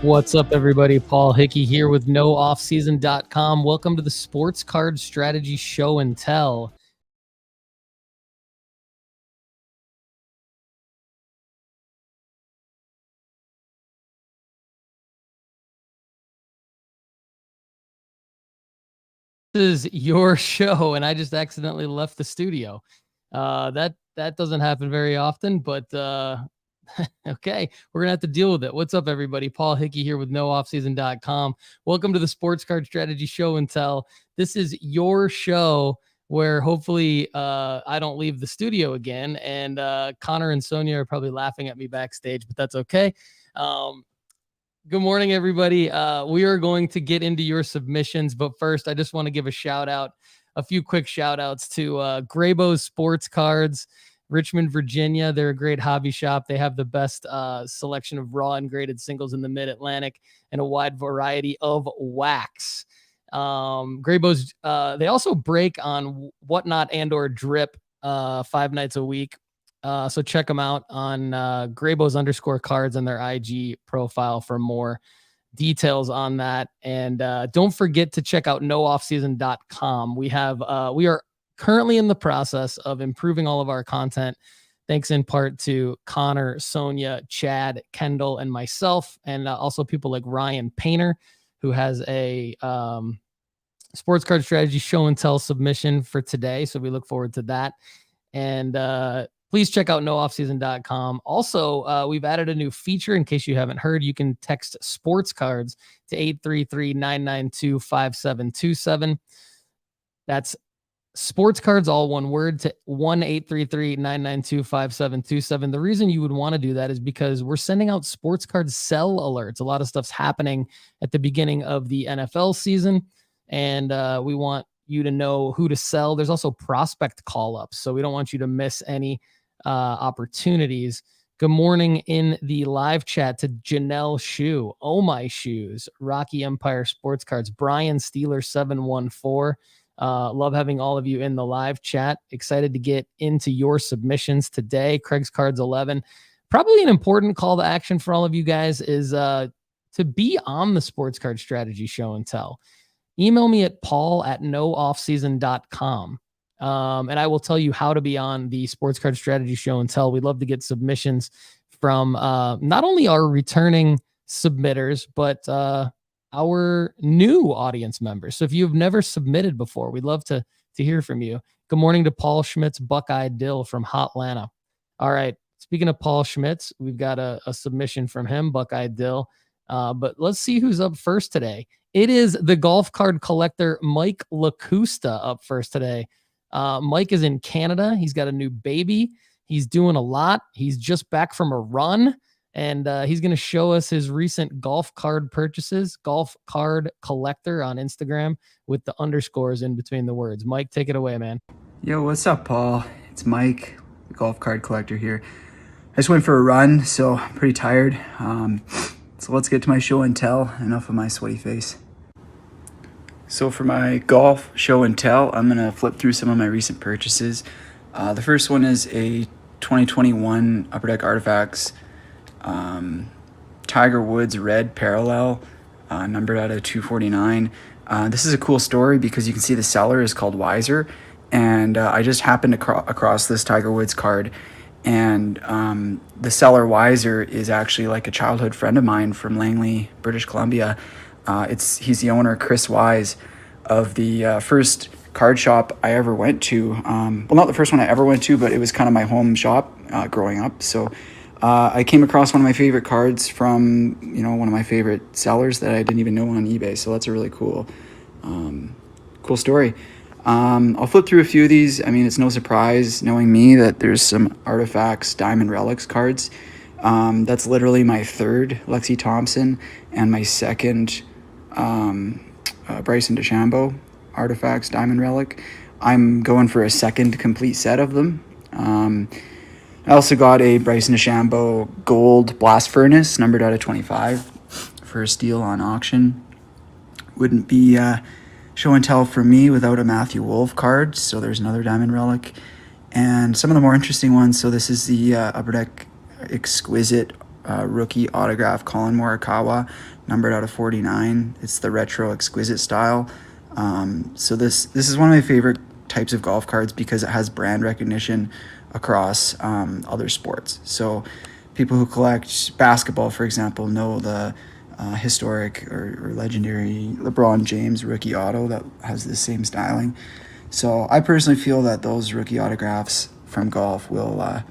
What's up, everybody? Paul Hickey here with nooffseason.com. Welcome to the Sports Card Strategy Show and Tell. This is your show, and I just accidentally left the studio. That doesn't happen very often, but okay, we're gonna have to deal with it. What's up, everybody? Paul Hickey here with nooffseason.com. Welcome to the Sports Card Strategy Show and Tell. This is your show where hopefully I don't leave the studio again, and Connor and Sonia are probably laughing at me backstage, but that's okay. Good morning, everybody. We are going to get into your submissions, but first, I just want to give a few quick shout outs to Graybo's Sports Cards, Richmond, Virginia. They're a great hobby shop. They have the best selection of raw and graded singles in the Mid-Atlantic and a wide variety of wax. Graybo's, they also break on Whatnot and or Drip 5 nights a week. So check them out on Graybo's _cards and their IG profile for more details on that. And don't forget to check out nooffseason.com. We are currently in the process of improving all of our content, thanks in part to Connor, Sonia, Chad, Kendall, and myself, and also people like Ryan Painter, who has a sports card strategy show and tell submission for today. So we look forward to that. And please check out nooffseason.com. Also, we've added a new feature. In case you haven't heard, you can text sports cards to 833-992-5727. That's sports cards, all one word, to 1-833-992-5727. The reason you would want to do that is because we're sending out sports card sell alerts. A lot of stuff's happening at the beginning of the NFL season, and we want you to know who to sell. There's also prospect call-ups, so we don't want you to miss any opportunities. Good morning in the live chat to Janelle Shoe, Oh My Shoes, Rocky Empire Sports Cards, Brian Steeler 714. Love having all of you in the live chat. Excited to get into your submissions today. Craig's Cards 11. Probably an important call to action for all of you guys is to be on the Sports Card Strategy Show and Tell. Email me at paul@nooffseason.com. And I will tell you how to be on the Sports Card Strategy Show and Tell. We'd love to get submissions from not only our returning submitters, but our new audience members. So if you've never submitted before, we'd love to hear from you. Good morning to Paul Schmitz, Buckeye Dill from Hotlanta. All right. Speaking of Paul Schmitz, we've got a submission from him, Buckeye Dill. But let's see who's up first today. It is the golf card collector, Mike Lakusta, up first today. Mike is in Canada. He's got a new baby. He's doing a lot. He's just back from a run, and he's going to show us his recent golf card purchases. Golf card collector on Instagram with the underscores in between the words. Mike, take it away, man. Yo, what's up, Paul? It's Mike, the golf card collector here. I just went for a run, so I'm pretty tired. So let's get to my show and tell. Enough of my sweaty face. So for my golf show and tell, I'm going to flip through some of my recent purchases. The first one is a 2021 Upper Deck Artifacts Tiger Woods Red Parallel, numbered out of 249. This is a cool story because you can see the seller is called Wiser, and I just happened across this Tiger Woods card, and the seller Wiser is actually like a childhood friend of mine from Langley, British Columbia. He's the owner, Chris Wise, of the first card shop I ever went to. Well, not the first one I ever went to, but it was kind of my home shop growing up. So I came across one of my favorite cards from, one of my favorite sellers that I didn't even know on eBay. So that's a really cool story. I'll flip through a few of these. I mean, it's no surprise knowing me that there's some Artifacts Diamond Relics cards. That's literally my third Lexi Thompson and my second Bryson DeChambeau Artifacts Diamond Relic. I'm going for a second complete set of them. I also got a Bryson DeChambeau Gold Blast Furnace, numbered out of 25, for a steal on auction. Wouldn't be show and tell for me without a Matthew Wolfe card, so there's another Diamond Relic. And some of the more interesting ones, so this is the Upper Deck Exquisite rookie autograph Colin Morikawa, numbered out of 49. It's the retro exquisite style. So this is one of my favorite types of golf cards because it has brand recognition across other sports. So people who collect basketball, for example, know the historic or legendary LeBron James rookie auto that has the same styling. So I personally feel that those rookie autographs from golf will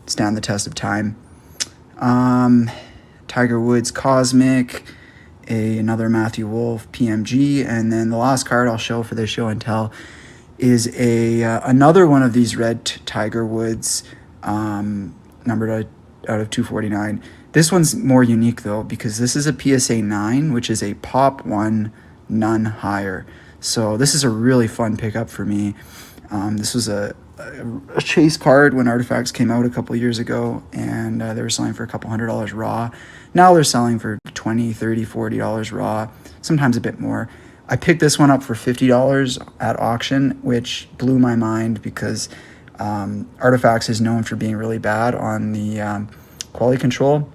stand the test of time. Tiger Woods Cosmic, another Matthew Wolfe PMG, and then the last card I'll show for this show and tell is another one of these red Tiger Woods, numbered out of 249. This one's more unique though because this is a PSA 9, which is a pop 1, none higher. So this is a really fun pickup for me. This was a chase card when Artifacts came out a couple years ago, and they were selling for a couple $100 raw. Now they're selling for $20, $30, $40 raw, sometimes a bit more. I picked this one up for $50 at auction, which blew my mind because Artifacts is known for being really bad on the quality control.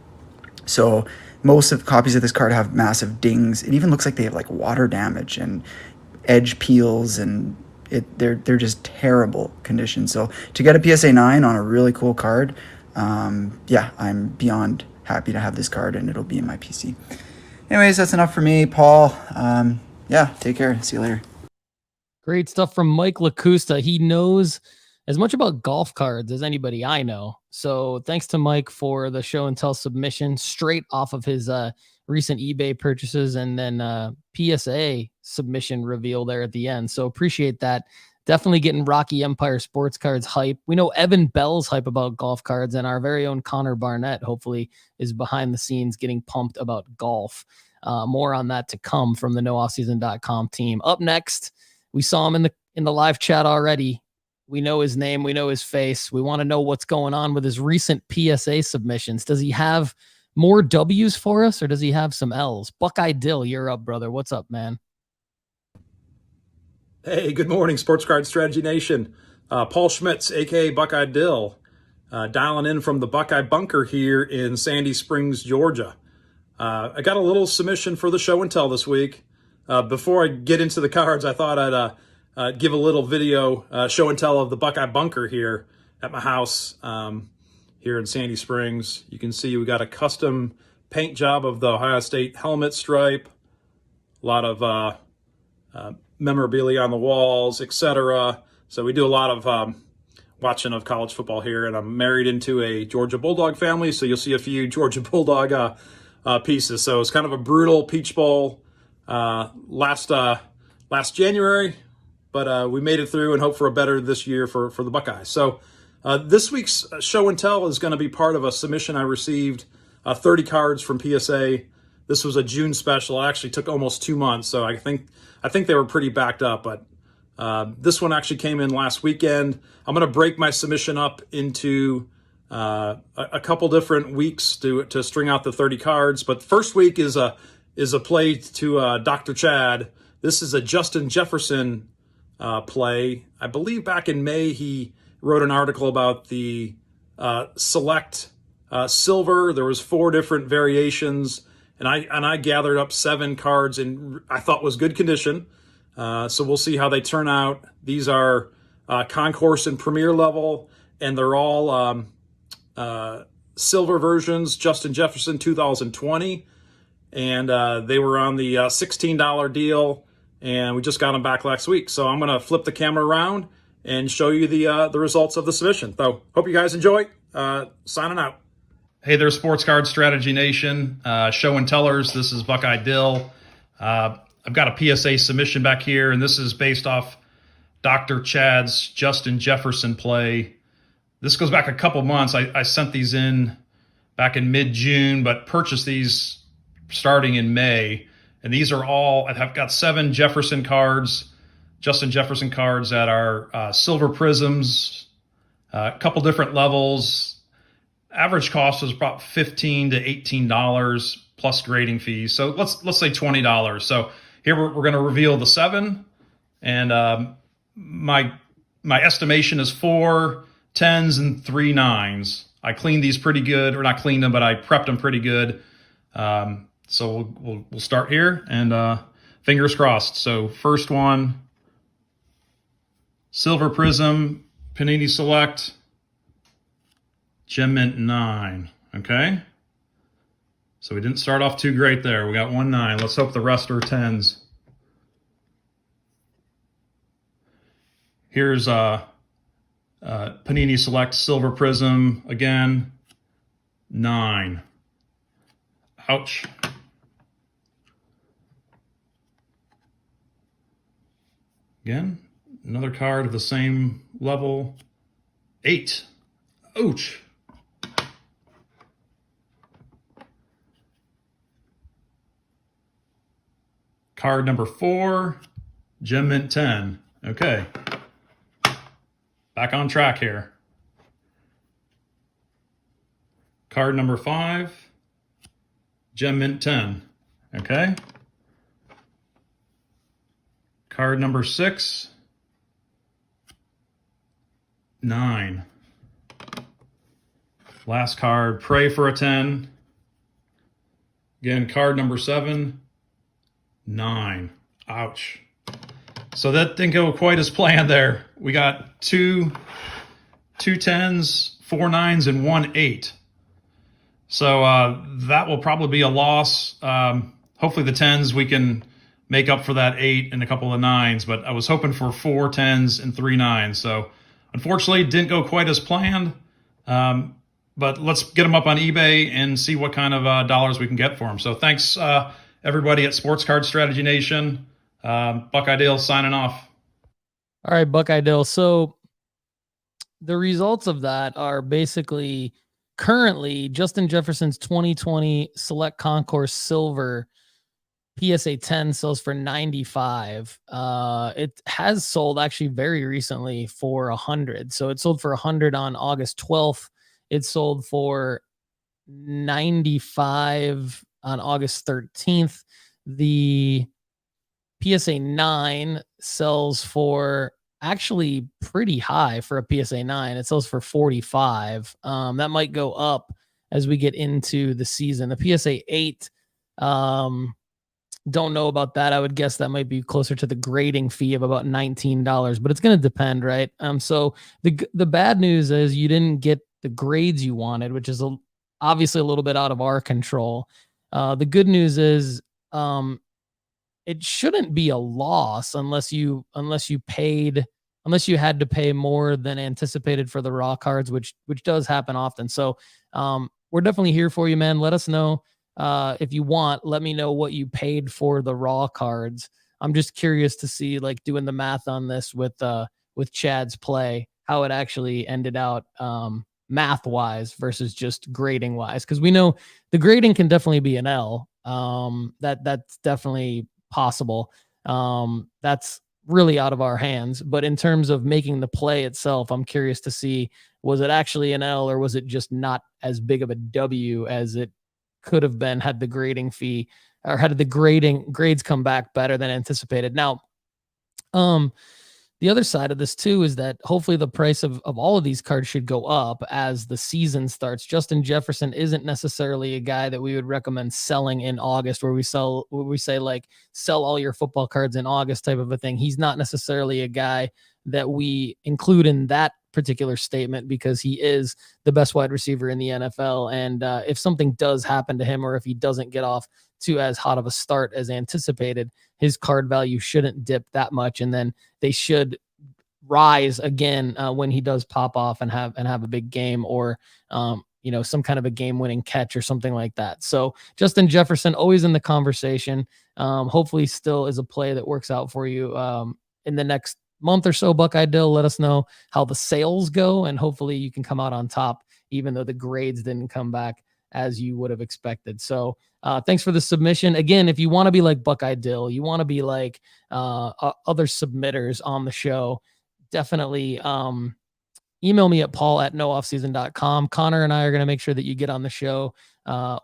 So most of the copies of this card have massive dings. It even looks like they have like water damage and edge peels, and they're just terrible condition. So to get a PSA 9 on a really cool card, yeah, I'm beyond happy to have this card, and it'll be in my PC. Anyways, that's enough for me, Paul. Yeah, take care. See you later. Great stuff from Mike Lakusta. He knows as much about golf cards as anybody I know. So thanks to Mike for the show and tell submission straight off of his recent eBay purchases, and then PSA submission reveal there at the end. So appreciate that. Definitely getting Rocky Empire sports cards hype. We know Evan Bell's hype about golf cards, and our very own Connor Barnett hopefully is behind the scenes getting pumped about golf. More on that to come from the nooffseason.com team. Up next, we saw him in the live chat already. We know his name. We know his face. We want to know what's going on with his recent PSA submissions. Does he have more W's for us, or does he have some L's? Buckeye Dill, you're up, brother. What's up, man? Hey, good morning, Sports Card Strategy Nation. Paul Schmitz, a.k.a. Buckeye Dill, dialing in from the Buckeye Bunker here in Sandy Springs, Georgia. I got a little submission for the show and tell this week. Before I get into the cards, I thought I'd give a little video show and tell of the Buckeye Bunker here at my house here in Sandy Springs. You can see we got a custom paint job of the Ohio State helmet stripe, a lot of memorabilia on the walls, etc. So we do a lot of watching of college football here, and I'm married into a Georgia Bulldog family, so you'll see a few Georgia Bulldog pieces. So it's kind of a brutal Peach Bowl last January, but we made it through and hope for a better this year for the Buckeyes. So this week's show and tell is going to be part of a submission I received, 30 cards from PSA. This was a June special. It actually took almost 2 months, so I think they were pretty backed up, but this one actually came in last weekend. I'm going to break my submission up into a couple different weeks to string out the 30 cards. But the first week is a play to Dr. Chad. This is a Justin Jefferson play. I believe back in May he wrote an article about the select silver. There was 4 different variations, and I gathered up 7 cards in I thought was good condition. So we'll see how they turn out. These are concourse and premier level, and they're all silver versions. Justin Jefferson 2020, and they were on the $16 deal, and we just got them back last week. So I'm gonna flip the camera around and show you the results of the submission. So hope you guys enjoy. Signing out. Hey there, Sports Card Strategy Nation, show and tellers. This is Buckeye Dill. I've got a PSA submission back here, and this is based off Dr. Chad's Justin Jefferson play. This goes back a couple months. I sent these in back in mid-June, but purchased these starting in May. And these are all, I've got 7 Jefferson cards, Justin Jefferson cards that are silver prisms, a couple different levels. Average cost was about $15 to $18 plus grading fees. So let's say $20. So here we're going to reveal the 7, and my estimation is 4 10s and 3 9s. I cleaned these pretty good, or not cleaned them, but I prepped them pretty good. So we'll start here, and fingers crossed. So first one, Silver Prizm, Panini Select, Gem Mint 9. Okay. So we didn't start off too great there. We got 1 9. Let's hope the rest are 10s. Here's Panini Select Silver Prizm again, 9. Ouch. Again, another card of the same level, 8. Ouch. Card number 4, Gem Mint 10. Okay. Back on track here. Card number 5, Gem Mint 10. Okay. Card number 6, 9. Last card, Pray for a 10. Again, card number 7, 9. Ouch. So that didn't go quite as planned there. We got two 10s, 4 9s, and 1 8. So that will probably be a loss. Hopefully the 10s we can make up for that 8 and a couple of 9s, but I was hoping for 4 10s and 3 9s. So unfortunately didn't go quite as planned. But let's get them up on eBay and see what kind of dollars we can get for them. So thanks everybody at Sports Card Strategy Nation. Buckeye Dill signing off. All right, Buckeye Dill. So the results of that are basically currently Justin Jefferson's 2020 Select Concourse Silver PSA 10 sells for $95. It has sold actually very recently for $100. So it sold for $100 on August 12th. It sold for $95 on August 13th. The PSA 9 sells for actually pretty high for a PSA 9. It sells for $45. That might go up as we get into the season. The PSA 8, don't know about that. I would guess that might be closer to the grading fee of about $19, but it's going to depend, right? So the bad news is you didn't get the grades you wanted, which is obviously a little bit out of our control. The good news is it shouldn't be a loss unless you had to pay more than anticipated for the raw cards, which does happen often. So we're definitely here for you, man. Let us know. If you want, let me know what you paid for the raw cards. I'm just curious to see, like, doing the math on this with Chad's play, how it actually ended out math wise versus just grading wise. Cause we know the grading can definitely be an L. That's definitely possible. That's really out of our hands, but in terms of making the play itself, I'm curious to see, was it actually an L or was it just not as big of a W as it could have been had the grading fee or had the grades come back better than anticipated. Now, the other side of this too is that hopefully the price of all of these cards should go up as the season starts. Justin Jefferson isn't necessarily a guy that we would recommend selling in August, where we say like sell all your football cards in August type of a thing. He's not necessarily a guy that we include in that particular statement because he is the best wide receiver in the NFL. And if something does happen to him, or if he doesn't get off to as hot of a start as anticipated, his card value shouldn't dip that much. And then they should rise again when he does pop off and have a big game, or some kind of a game-winning catch or something like that. So Justin Jefferson, always in the conversation. Hopefully still is a play that works out for you in the next month or so. Buckeye Dill, let us know how the sales go, and hopefully you can come out on top, even though the grades didn't come back as you would have expected. So thanks for the submission. Again, if you want to be like Buckeye Dill, you want to be like other submitters on the show, definitely email me at paul@nooffseason.com. Connor and I are going to make sure that you get on the show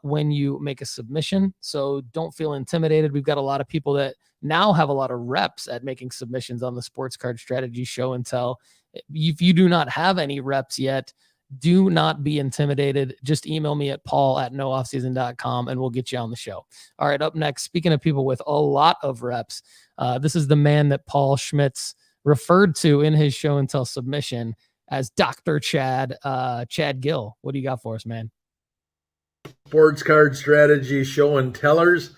when you make a submission. So don't feel intimidated. We've got a lot of people that now have a lot of reps at making submissions on the Sports Card Strategy Show and Tell. If you do not have any reps yet, Do not be intimidated. Just email me at paul@nooffseason.com and we'll get you on the show. All right, up next, speaking of people with a lot of reps, this is the man that Paul Schmitz referred to in his show and tell submission as Dr. Chad Guell. What do you got for us, man? Sports Card Strategy Show and Tellers.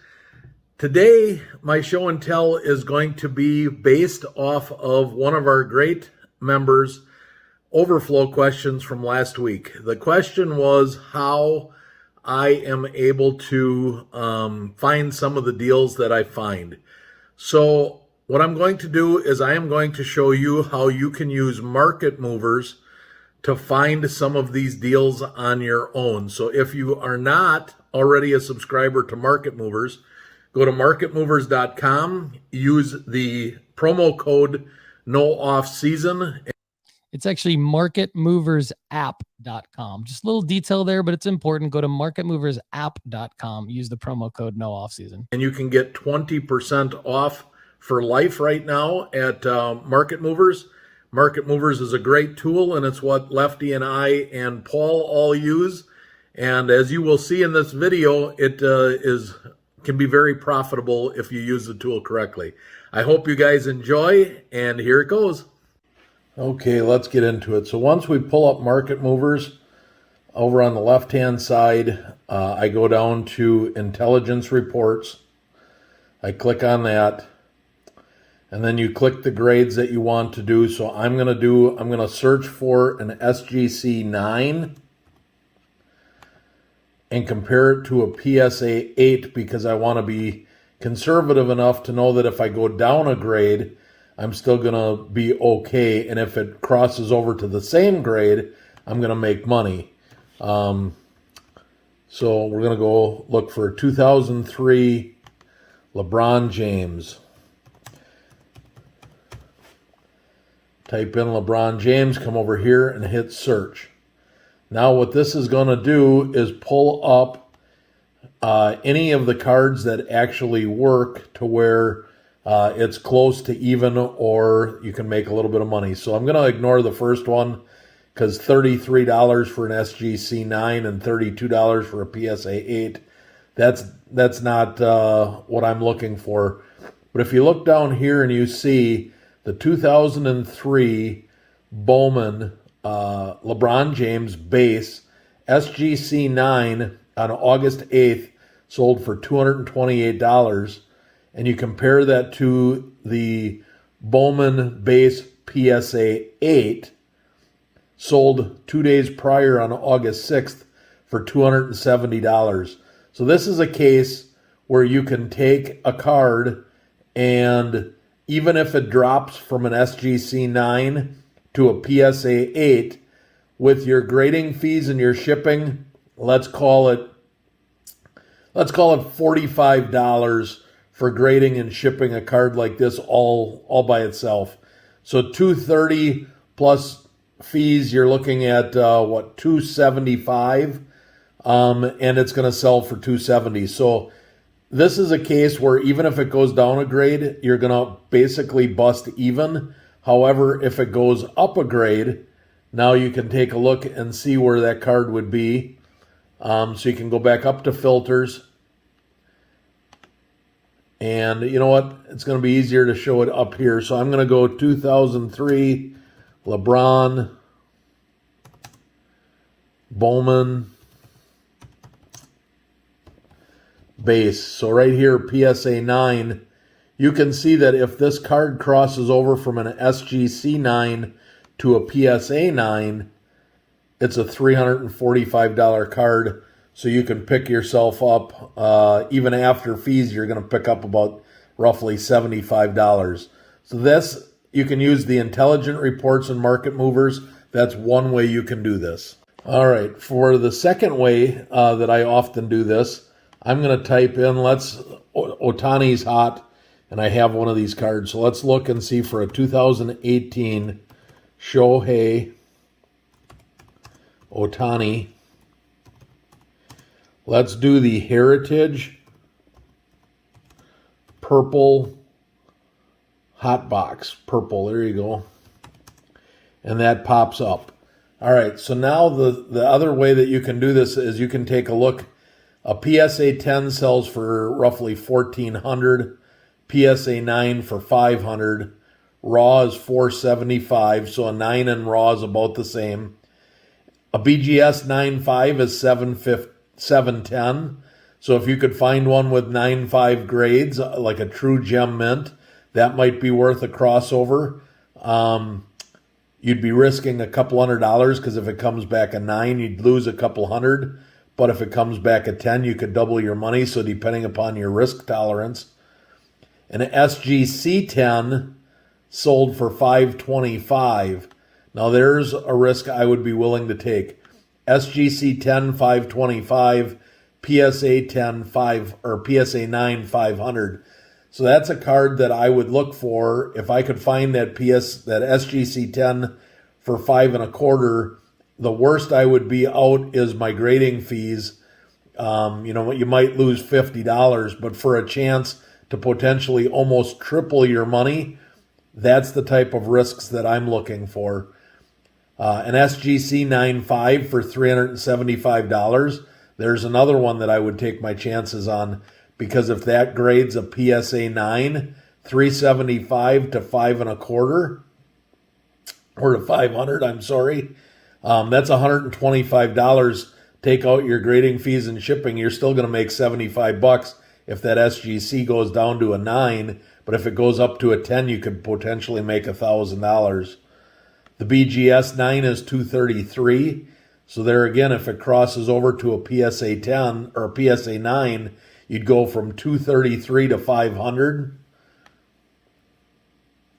Today, my show and tell is going to be based off of one of our great members' overflow questions from last week. The question was how I am able to find some of the deals that I find. So what I'm going to do is I am going to show you how you can use market movers to find some of these deals on your own. So if you are not already a subscriber to Market Movers, go to marketmovers.com, use the promo code NOOFFSEASON. It's actually marketmoversapp.com. Just a little detail there, but it's important. Go to marketmoversapp.com. Use the promo code NOOFFSEASON. And you can get 20% off for life right now at Market Movers. Market Movers is a great tool, and it's what Lefty and I and Paul all use. And as you will see in this video, it can be very profitable if you use the tool correctly. I hope you guys enjoy, and here it goes. Okay, let's get into it. So once we pull up Market Movers, over on the left-hand side, I go down to Intelligence Reports. I click on that, and then you click the grades that you want to do. So I'm going to search for an SGC 9 and compare it to a PSA 8 because I want to be conservative enough to know that if I go down a grade, I'm still going to be okay. And if it crosses over to the same grade, I'm going to make money. So we're going to go look for 2003 LeBron James. Type in LeBron James, come over here and hit search. Now what this is going to do is pull up any of the cards that actually work to where it's close to even, or you can make a little bit of money. So I'm going to ignore the first one because $33 for an SGC 9 and $32 for a PSA 8, that's not what I'm looking for. But if you look down here and you see the 2003 Bowman LeBron James base SGC 9 on August 8th sold for $228, and you compare that to the Bowman base PSA 8 sold 2 days prior on August 6th for $270. So this is a case where you can take a card, and even if it drops from an SGC 9 to a PSA 8, with your grading fees and your shipping, let's call it $45 for grading and shipping a card like this all by itself. So $230 plus fees, you're looking at $275, and it's going to sell for $270. So this is a case where even if it goes down a grade, you're going to basically bust even. However, if it goes up a grade, now you can take a look and see where that card would be. So you can go back up to filters. And you know what? It's going to be easier to show it up here. So I'm going to go 2003 LeBron Bowman base. So right here, PSA 9, you can see that if this card crosses over from an SGC 9 to a PSA 9, it's a $345 card. So you can pick yourself up, even after fees, you're going to pick up about roughly $75. So this, you can use the intelligent reports and market movers. That's one way you can do this. All right, for the second way that I often do this, I'm going to type in, Otani's hot, and I have one of these cards. So let's look and see for a 2018 Shohei Otani. Let's do the Heritage Purple Hot Box. Purple, there you go. And that pops up. All right, so now the other way that you can do this is you can take a look. A PSA 10 sells for roughly 1,400, PSA 9 for 500, raw is 475, so a 9 and raw is about the same. A BGS 9.5 is 710. So if you could find one with 9.5 grades, like a true gem mint, that might be worth a crossover. You'd be risking a couple $100 because if it comes back a 9, you'd lose a couple hundred. But if it comes back a 10, you could double your money. So depending upon your risk tolerance. An SGC 10 sold for 525. Now there's a risk I would be willing to take. SGC 10 525, PSA 10 5 or PSA 9 500. So that's a card that I would look for if I could find that SGC 10 for 5.25. The worst I would be out is my grading fees. You might lose $50, but for a chance to potentially almost triple your money, that's the type of risks that I'm looking for. An SGC 9.5 for $375. There's another one that I would take my chances on, because if that grades a PSA 9, 375 to 5.25, or to 500, I'm sorry, that's $125. Take out your grading fees and shipping, you're still going to make $75 if that SGC goes down to a 9, but if it goes up to a 10, you could potentially make $1,000. The BGS 9 is $233. So there again, if it crosses over to a PSA 10 or a PSA 9, you'd go from $233 to $500.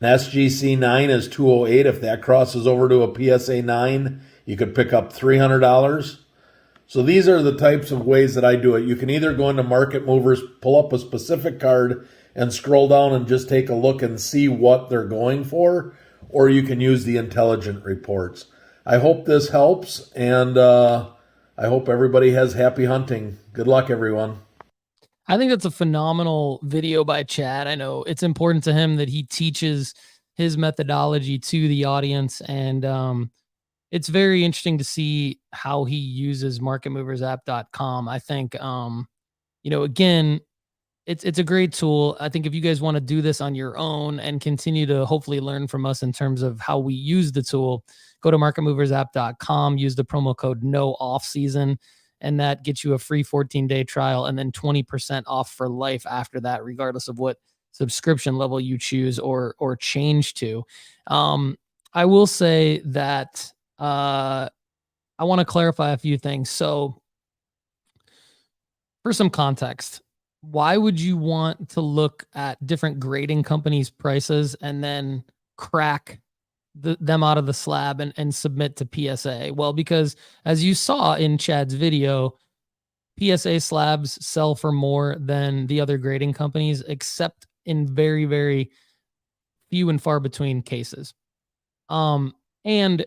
An SGC 9 is $208. If that crosses over to a PSA 9, you could pick up $300. So these are the types of ways that I do it. You can either go into Market Movers, pull up a specific card, and scroll down and just take a look and see what they're going for, or you can use the intelligent reports. I hope this helps, and I hope everybody has happy hunting. Good luck, everyone. I think that's a phenomenal video by Chad. I know it's important to him that he teaches his methodology to the audience, and it's very interesting to see how he uses marketmoversapp.com. I think, again, it's a great tool. I think if you guys want to do this on your own and continue to hopefully learn from us in terms of how we use the tool, go to marketmoversapp.com, use the promo code NOOFFSEASON, and that gets you a free 14-day trial and then 20% off for life after that, regardless of what subscription level you choose or change to. I will say that I want to clarify a few things. So for some context, why would you want to look at different grading companies' prices and then crack them out of the slab and submit to PSA? Well, because as you saw in Chad's video, PSA slabs sell for more than the other grading companies, except in very, very few and far between cases. And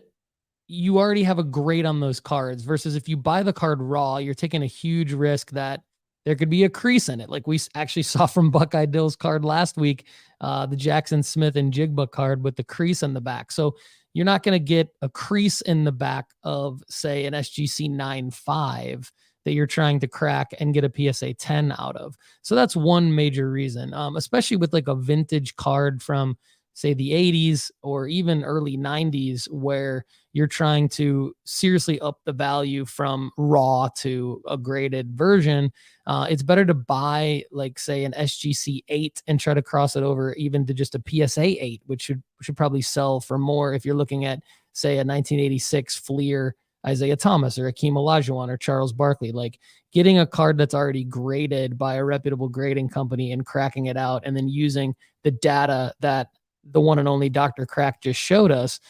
you already have a grade on those cards versus if you buy the card raw, you're taking a huge risk that there could be a crease in it. Like we actually saw from Buckeye Dill's card last week, the Jackson Smith and Jigba card with the crease in the back. So you're not going to get a crease in the back of, say, an SGC 9.5 that you're trying to crack and get a PSA 10 out of. So that's one major reason, especially with like a vintage card from, say, the 80s or even early 90s, where you're trying to seriously up the value from raw to a graded version. It's better to buy, like, say, an SGC 8 and try to cross it over even to just a PSA 8, which should probably sell for more if you're looking at, say, a 1986 Fleer Isaiah Thomas or Akeem Olajuwon or Charles Barkley. Like, getting a card that's already graded by a reputable grading company and cracking it out and then using the data that the one and only Dr. Crack just showed us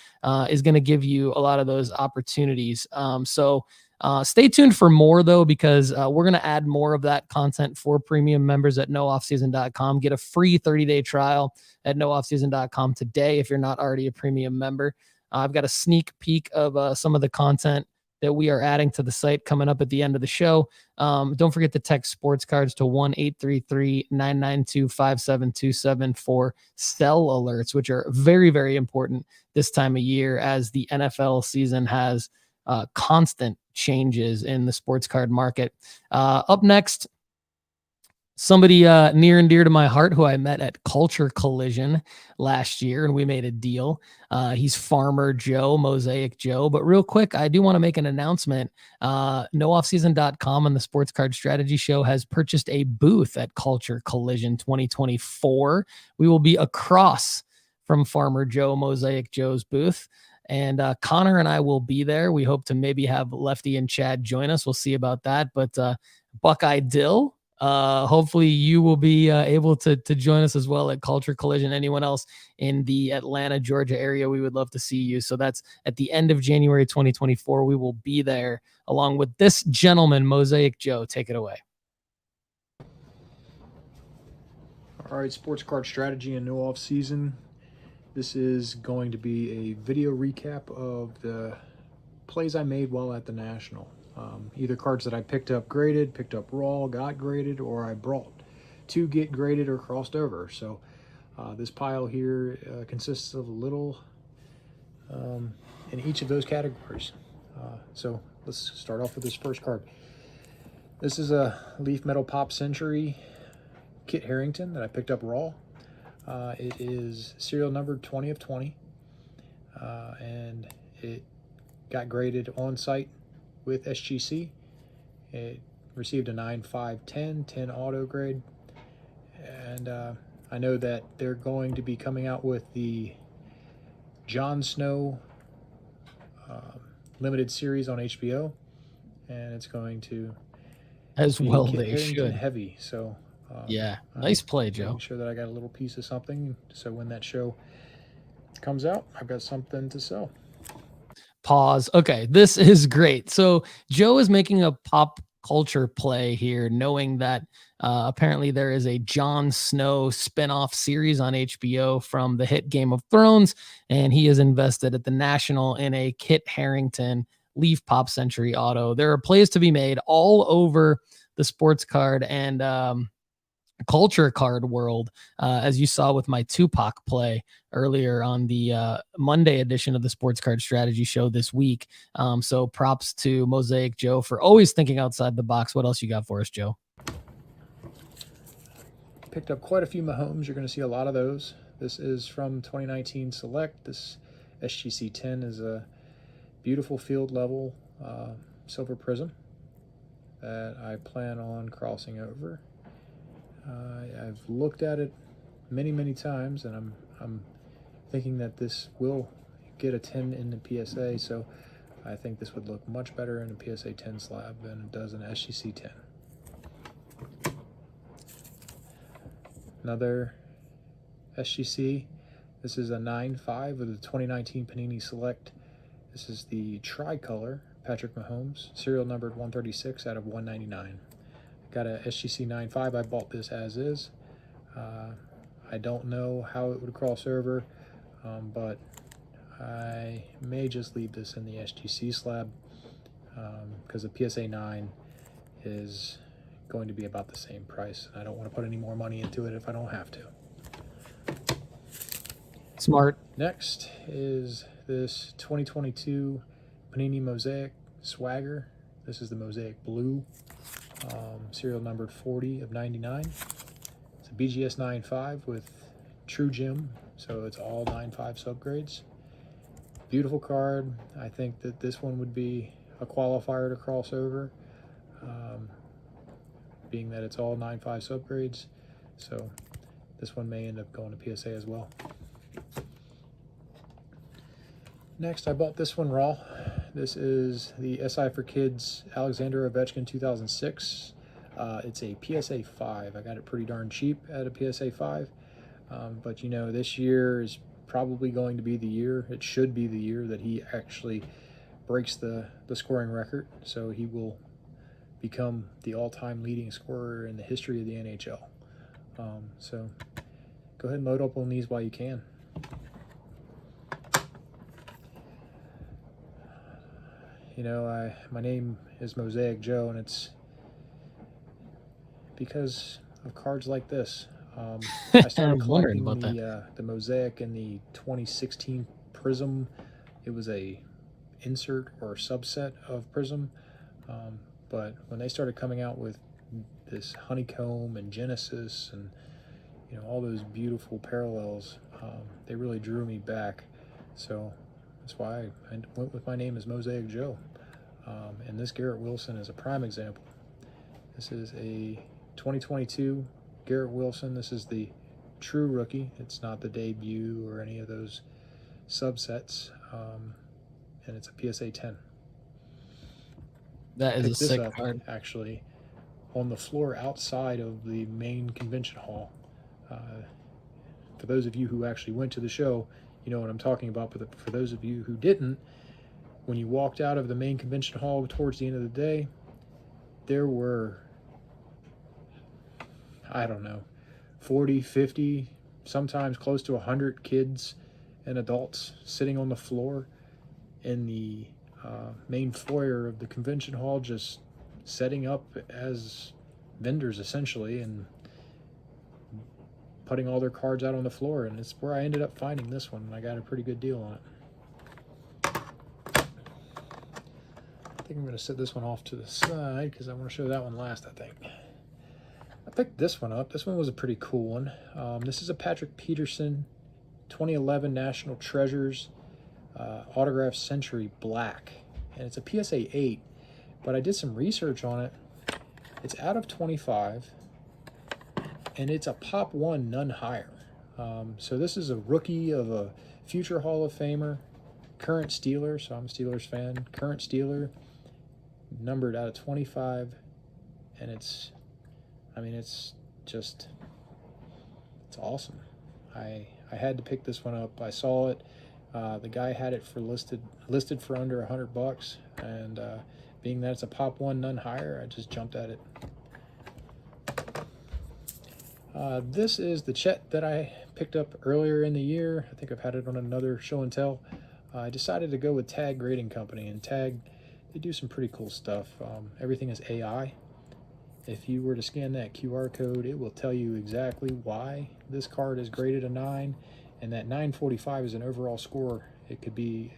is going to give you a lot of those opportunities. So stay tuned for more, though, because we're going to add more of that content for premium members at nooffseason.com. Get a free 30-day trial at nooffseason.com today if you're not already a premium member. I've got a sneak peek of some of the content that we are adding to the site coming up at the end of the show. Don't forget to text sports cards to 1-833-992-5727 for sell alerts, which are very, very important this time of year as the NFL season has constant changes in the sports card market. Up next, somebody near and dear to my heart who I met at Culture Collision last year, and we made a deal. He's Farmer Joe, Mosaic Joe. But real quick, I do want to make an announcement. NoOffseason.com and the Sports Card Strategy Show has purchased a booth at Culture Collision 2024. We will be across from Farmer Joe, Mosaic Joe's booth. And Connor and I will be there. We hope to maybe have Lefty and Chad join us. We'll see about that. But Buckeye Dill, hopefully you will be able to join us as well at Culture Collision. Anyone else in the Atlanta, Georgia area, we would love to see you. So that's at the end of January 2024. We will be there along with this gentleman, Mosaic Joe. Take it away. All right, Sports Card Strategy and No Off Season. This is going to be a video recap of the plays I made while at the National. Either cards that I picked up graded, picked up raw, got graded, or I brought to get graded or crossed over. So this pile here consists of a little in each of those categories. So let's start off with this first card. This is a Leaf Metal Pop Century Kit Harington that I picked up raw. It is serial number 20 of 20, and it got graded on site with SGC. It received a 9.5/10 auto grade, and I know that they're going to be coming out with the Jon Snow limited series on HBO, and it's going to as well be they should heavy. So yeah, nice play, Joe. Make sure that I got a little piece of something, so when that show comes out, I've got something to sell. Pause. Okay, this is great. So Joe is making a pop culture play here, knowing that apparently there is a Jon Snow spinoff series on HBO from the hit Game of Thrones, and he is invested at the National in a Kit Harington Leaf Pop Century auto. There are plays to be made all over the sports card and culture card world, as you saw with my Tupac play earlier on the Monday edition of the Sports Card Strategy Show this week. So props to Mosaic Joe for always thinking outside the box. What else you got for us, Joe? Picked up quite a few Mahomes. You're going to see a lot of those. This is from 2019 Select. This SGC 10 is a beautiful field level silver Prizm that I plan on crossing over. I've looked at it many times, and I'm thinking that this will get a 10 in the PSA, so I think this would look much better in a PSA 10 slab than it does in an SGC 10. Another SGC. This is a 9.5 of the 2019 Panini Select. This is the tricolor Patrick Mahomes, serial numbered 136 out of 199. Got a SGC 9.5. I bought this as is. I don't know how it would cross over, but I may just leave this in the SGC slab because the PSA 9 is going to be about the same price. I don't want to put any more money into it if I don't have to. Smart. Next is this 2022 Panini Mosaic Swagger. This is the Mosaic Blue. Serial numbered 40 of 99. It's a BGS 9.5 with True Gem, so it's all 9.5 subgrades. Beautiful card. I think that this one would be a qualifier to cross over, being that it's all 9.5 subgrades. So this one may end up going to PSA as well. Next, I bought this one raw. This is the SI for Kids Alexander Ovechkin 2006. It's a PSA 5. I got it pretty darn cheap at a PSA 5. But you know, this year is probably going to be the year, it should be the year that he actually breaks the scoring record. So he will become the all-time leading scorer in the history of the NHL. So go ahead and load up on these while you can. You know, my name is Mosaic Joe, and it's because of cards like this. I I started was wondering collecting about that. the Mosaic in the 2016 Prizm. It was a insert or subset of Prizm, but when they started coming out with this honeycomb and Genesis and all those beautiful parallels, they really drew me back. So that's why I went with my name as Mosaic Joe. And this Garrett Wilson is a prime example. This is a 2022 Garrett Wilson. This is the true rookie. It's not the debut or any of those subsets. And it's a PSA 10. That is a Picked this sick up card. actually on the floor outside of the main convention hall. For those of you who actually went to the show, you know what I'm talking about. But for those of you who didn't, when you walked out of the main convention hall towards the end of the day, there were, I don't know, 40, 50, sometimes close to 100 kids and adults sitting on the floor in the main foyer of the convention hall, just setting up as vendors essentially and putting all their cards out on the floor. And it's where I ended up finding this one, and I got a pretty good deal on it. I think I'm going to set this one off to the side because I want to show that one last, I think. I picked this one up. This one was a pretty cool one. This is a Patrick Peterson 2011 National Treasures Autograph Century Black. And it's a PSA 8, but I did some research on it. It's out of 25, and it's a Pop 1, none higher. So this is a rookie of a future Hall of Famer, current Steeler, so I'm a Steelers fan, current Steeler, numbered out of 25, and it's awesome. I had to pick this one up. I saw it. The guy had it for listed for under $100, and being that it's a Pop 1, none higher, I just jumped at it. This is the Chet that I picked up earlier in the year. I think I've had it on another show and tell. I decided to go with Tag Grading Company, and Tag, they do some pretty cool stuff. Everything is AI. If you were to scan that QR code, it will tell you exactly why this card is graded a 9, and that 945 is an overall score. It could be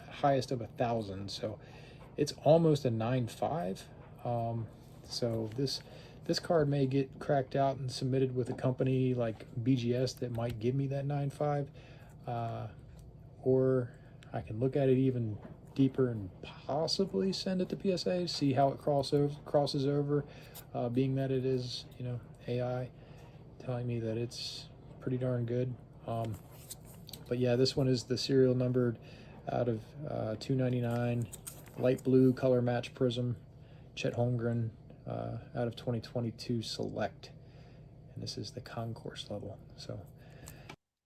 highest of 1,000, so it's almost a 9.5. So this card may get cracked out and submitted with a company like BGS that might give me that 9.5, or I can look at it even deeper and possibly send it to PSA, see how it crosses over, being that it is, AI telling me that it's pretty darn good. But yeah, this one is the serial numbered out of 299, light blue color match Prizm, Chet Holmgren, out of 2022 Select, and this is the concourse level. So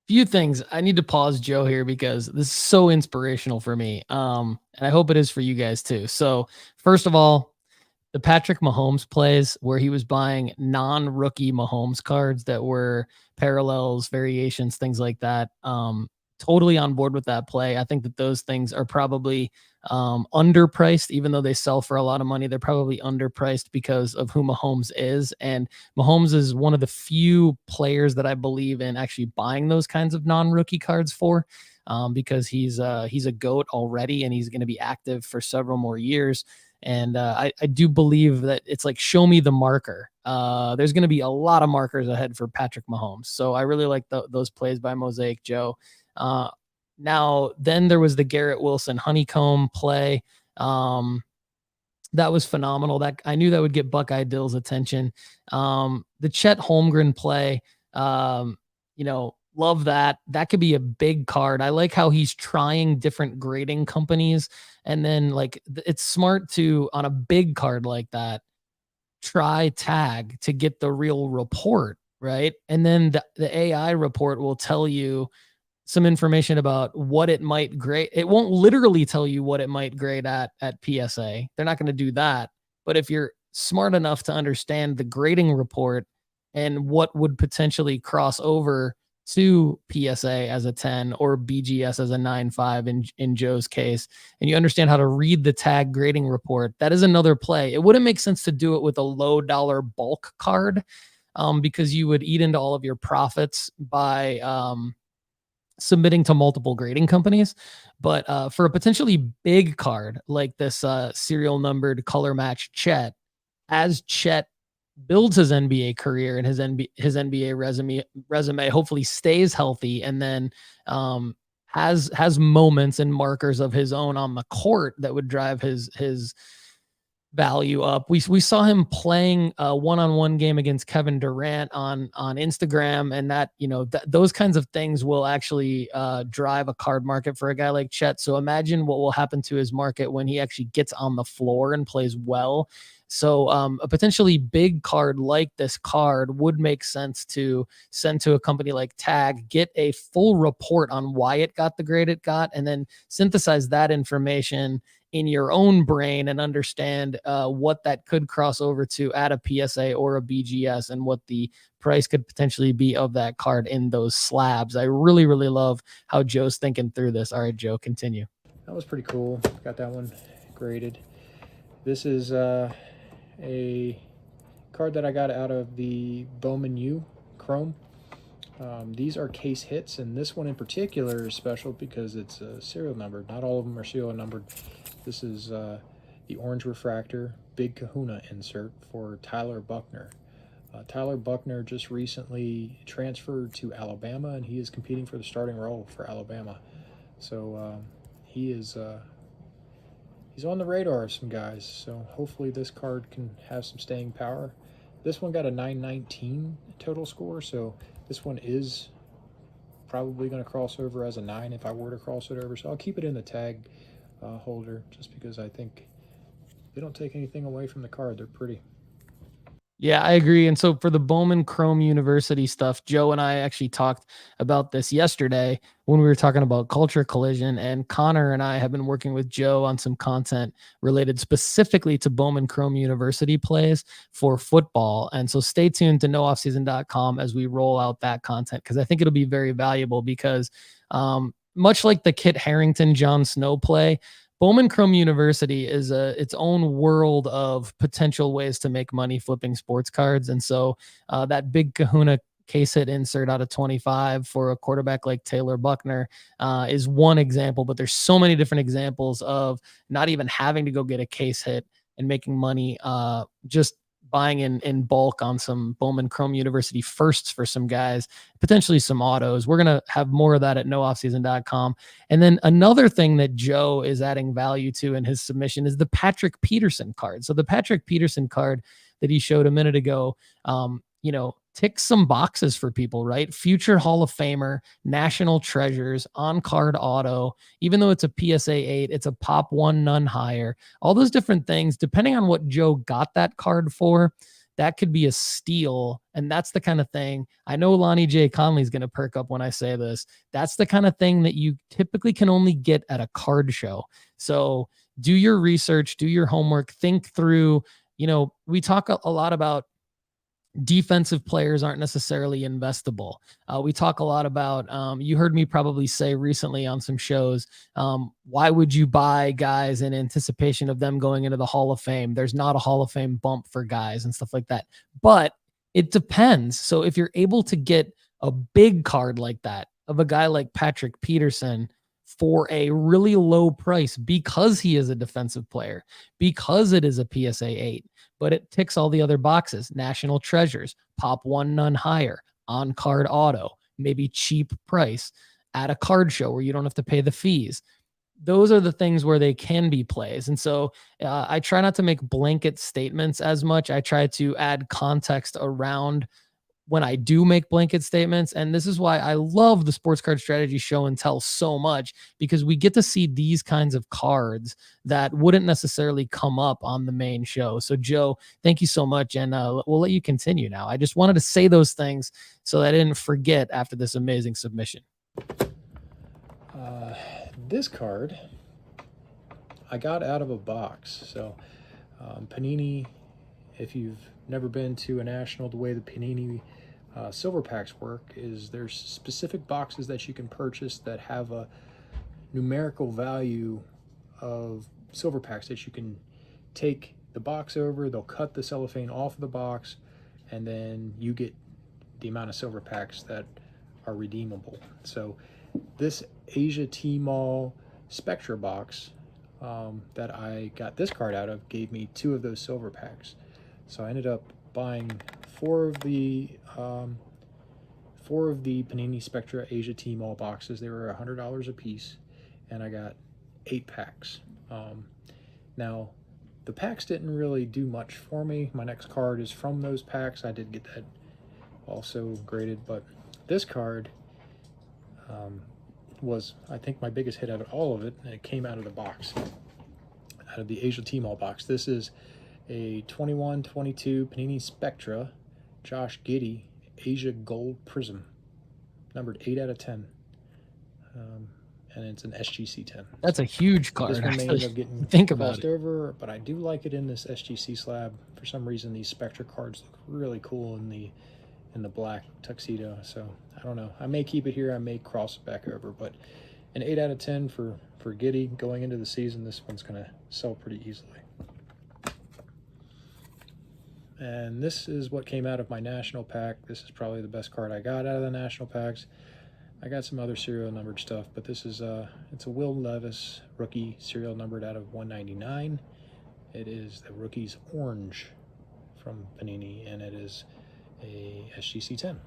Few things. I need to pause Joe here because this is so inspirational for me. And I hope it is for you guys too. So first of all, the Patrick Mahomes plays where he was buying non-rookie Mahomes cards that were parallels, variations, things like that. Totally on board with that play. I think that those things are probably underpriced, even though they sell for a lot of money. They're probably underpriced because of who Mahomes is. And Mahomes is one of the few players that I believe in actually buying those kinds of non-rookie cards for, because he's a GOAT already, and he's going to be active for several more years. And I do believe that it's like, show me the marker. There's going to be a lot of markers ahead for Patrick Mahomes. So I really like those plays by Mosaic Joe. Now, then there was the Garrett Wilson honeycomb play. That was phenomenal. That I knew that would get Buckeye Dill's attention. The Chet Holmgren play, love that. That could be a big card. I like how he's trying different grading companies. And then it's smart to, on a big card like that, try Tag to get the real report, right? And then the AI report will tell you some information about what it might grade. It won't literally tell you what it might grade at PSA. They're not going to do that. But if you're smart enough to understand the grading report and what would potentially cross over to PSA as a 10 or BGS as a 9.5 in Joe's case, and you understand how to read the tag grading report, that is another play. It wouldn't make sense to do it with a low dollar bulk card, because you would eat into all of your profits by submitting to multiple grading companies. But for a potentially big card like this serial numbered color match Chet, as Chet builds his NBA career and his NBA resume hopefully stays healthy, and then has moments and markers of his own on the court that would drive his value up. We saw him playing a one-on-one game against Kevin Durant on Instagram, and that, those kinds of things will actually drive a card market for a guy like Chet. So imagine what will happen to his market when he actually gets on the floor and plays well. So a potentially big card like this card would make sense to send to a company like Tag, get a full report on why it got the grade it got, and then synthesize that information in your own brain and understand what that could cross over to at a PSA or a BGS, and what the price could potentially be of that card in those slabs. I really, really love how Joe's thinking through this. All right, Joe, continue. That was pretty cool. Got that one graded. This is a card that I got out of the Bowman U Chrome. These are case hits, and this one in particular is special because it's serial numbered. Not all of them are serial numbered. This is the Orange Refractor Big Kahuna insert for Tyler Buckner. Tyler Buckner just recently transferred to Alabama, and he is competing for the starting role for Alabama. So he's on the radar of some guys. So hopefully this card can have some staying power. This one got a 919 total score, so this one is probably going to cross over as a 9 if I were to cross it over. So I'll keep it in the tag holder, just because I think they don't take anything away from the card. They're pretty. Yeah, I agree. And so for the Bowman Chrome University stuff, Joe and I actually talked about this yesterday when we were talking about Culture Collision, and Connor and I have been working with Joe on some content related specifically to Bowman Chrome University plays for football. And so stay tuned to nooffseason.com as we roll out that content, because I think it'll be very valuable, because much like the Kit Harington, Jon Snow play, Bowman Chrome University is its own world of potential ways to make money flipping sports cards. And so that Big Kahuna case hit insert out of 25 for a quarterback like Taylor Buckner is one example, but there's so many different examples of not even having to go get a case hit and making money just buying in bulk on some Bowman Chrome University firsts for some guys, potentially some autos. We're going to have more of that at nooffseason.com. And then another thing that Joe is adding value to in his submission is the Patrick Peterson card. So the Patrick Peterson card that he showed a minute ago, ticks some boxes for people, right? Future Hall of Famer, national treasures, on-card auto. Even though it's a PSA 8, it's a pop 1, none higher. All those different things, depending on what Joe got that card for, that could be a steal. And that's the kind of thing, I know Lonnie J. Conley's going to perk up when I say this. That's the kind of thing that you typically can only get at a card show. So do your research, do your homework, think through, we talk a lot about defensive players aren't necessarily investable. We talk a lot about, you heard me probably say recently on some shows, why would you buy guys in anticipation of them going into the Hall of Fame? There's not a Hall of Fame bump for guys and stuff like that. But it depends. So if you're able to get a big card like that of a guy like Patrick Peterson for a really low price, because he is a defensive player, because it is a PSA 8, but it ticks all the other boxes: national treasures, pop 1, none higher, on-card auto, maybe cheap price at a card show where you don't have to pay the fees. Those are the things where they can be plays. And so I try not to make blanket statements as much. I try to add context around when I do make blanket statements. And this is why I love the Sports Card Strategy Show and Tell so much, because we get to see these kinds of cards that wouldn't necessarily come up on the main show. So Joe, thank you so much. And we'll let you continue now. I just wanted to say those things so that I didn't forget after this amazing submission. This card I got out of a box. So Panini, if you've never been to a national, the way the Panini silver packs work is there's specific boxes that you can purchase that have a numerical value of silver packs that you can take the box over, they'll cut the cellophane off of the box, and then you get the amount of silver packs that are redeemable. So this Asia T-Mall Spectra box that I got this card out of gave me 2 of those silver packs. So I ended up buying 4 of the Panini Spectra Asia T-Mall boxes. They were $100 a piece, and I got 8 packs. Now, the packs didn't really do much for me. My next card is from those packs. I did get that also graded, but this card was, I think, my biggest hit out of all of it, and it came out of the box, out of the Asia T-Mall box. This is a 21-22 Panini Spectra Josh Giddey Asia Gold Prizm, numbered 8 out of 10, and it's an SGC 10. That's a huge card. This one may end up getting Think about crossed it. over, but I do like it in this SGC slab. For some reason, these Spectra cards look really cool in the black tuxedo. So I don't know. I may keep it here. I may cross it back over. But an 8 out of 10 for Giddey going into the season. This one's going to sell pretty easily. And this is what came out of my national pack. This is probably the best card I got out of the national packs. I got some other serial numbered stuff, but this is it's a Will Levis rookie serial numbered out of 199. It is the rookie's orange from Panini, and it is a SGC 10.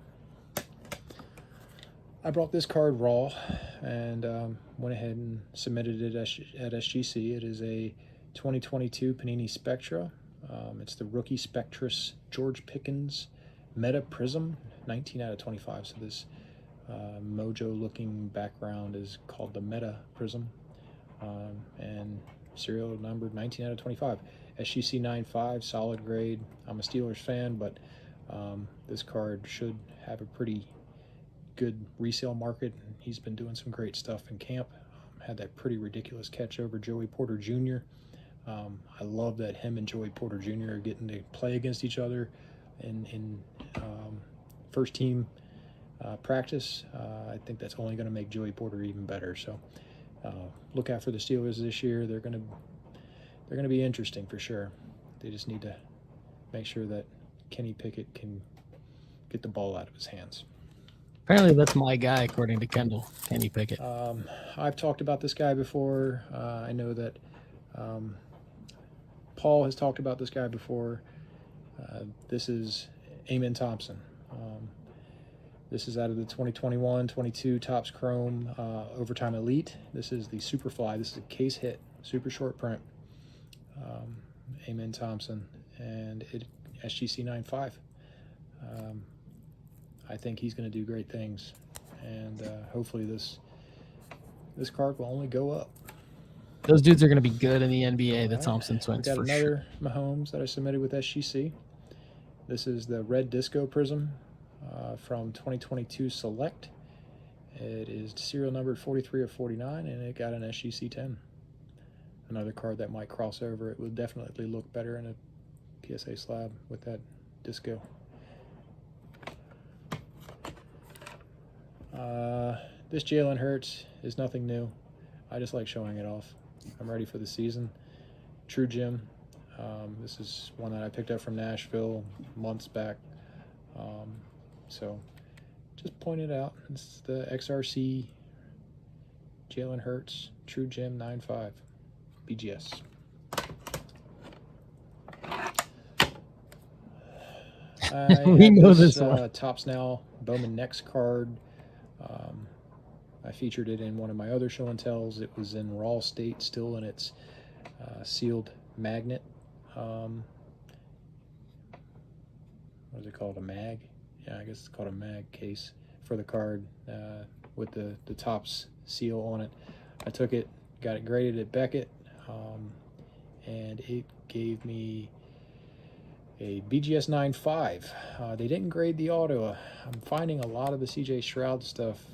I brought this card raw and went ahead and submitted it at SGC. It is a 2022 Panini Spectra. It's the rookie Spectrus George Pickens Meta Prizm, 19 out of 25. So this mojo looking background is called the Meta Prizm, and serial numbered 19 out of 25. SGC 9.5, solid grade. I'm a Steelers fan, but this card should have a pretty good resale market. He's been doing some great stuff in camp. Had that pretty ridiculous catch over Joey Porter Jr. I love that him and Joey Porter Jr. are getting to play against each other in first team practice. I think that's only going to make Joey Porter even better. So look out for the Steelers this year. They're going to be interesting for sure. They just need to make sure that Kenny Pickett can get the ball out of his hands. Apparently that's my guy, according to Kendall, Kenny Pickett. I've talked about this guy before. I know that Paul has talked about this guy before. This is Amen Thompson. This is out of the 2021-22 Topps Chrome Overtime Elite. This is the Superfly. This is a case hit, super short print. Amen Thompson, and it SGC 9.5. I think he's going to do great things, and hopefully this card will only go up. Those dudes are going to be good in the NBA, the Thompson twins, Got for another sure. Mahomes that I submitted with SGC. This is the Red Disco Prizm from 2022 Select. It is serial numbered 43 of 49, and it got an SGC 10. Another card that might cross over. It would definitely look better in a PSA slab with that disco. This Jalen Hurts is nothing new. I just like showing it off. I'm ready for the season. True Gem. This is one that I picked up from Nashville months back. So just point it out. This is the XRC Jalen Hurts True Gem 9.5 BGS. We know this one. Topps Now Bowman Next card. I featured it in one of my other show and tells. It was in raw state, still in its sealed magnet. What is it called? A mag? Yeah, I guess it's called a mag case for the card with the Topps seal on it. I took it, got it graded at Beckett, and it gave me a BGS 9.5. They didn't grade the auto. I'm finding a lot of the CJ Stroud stuff.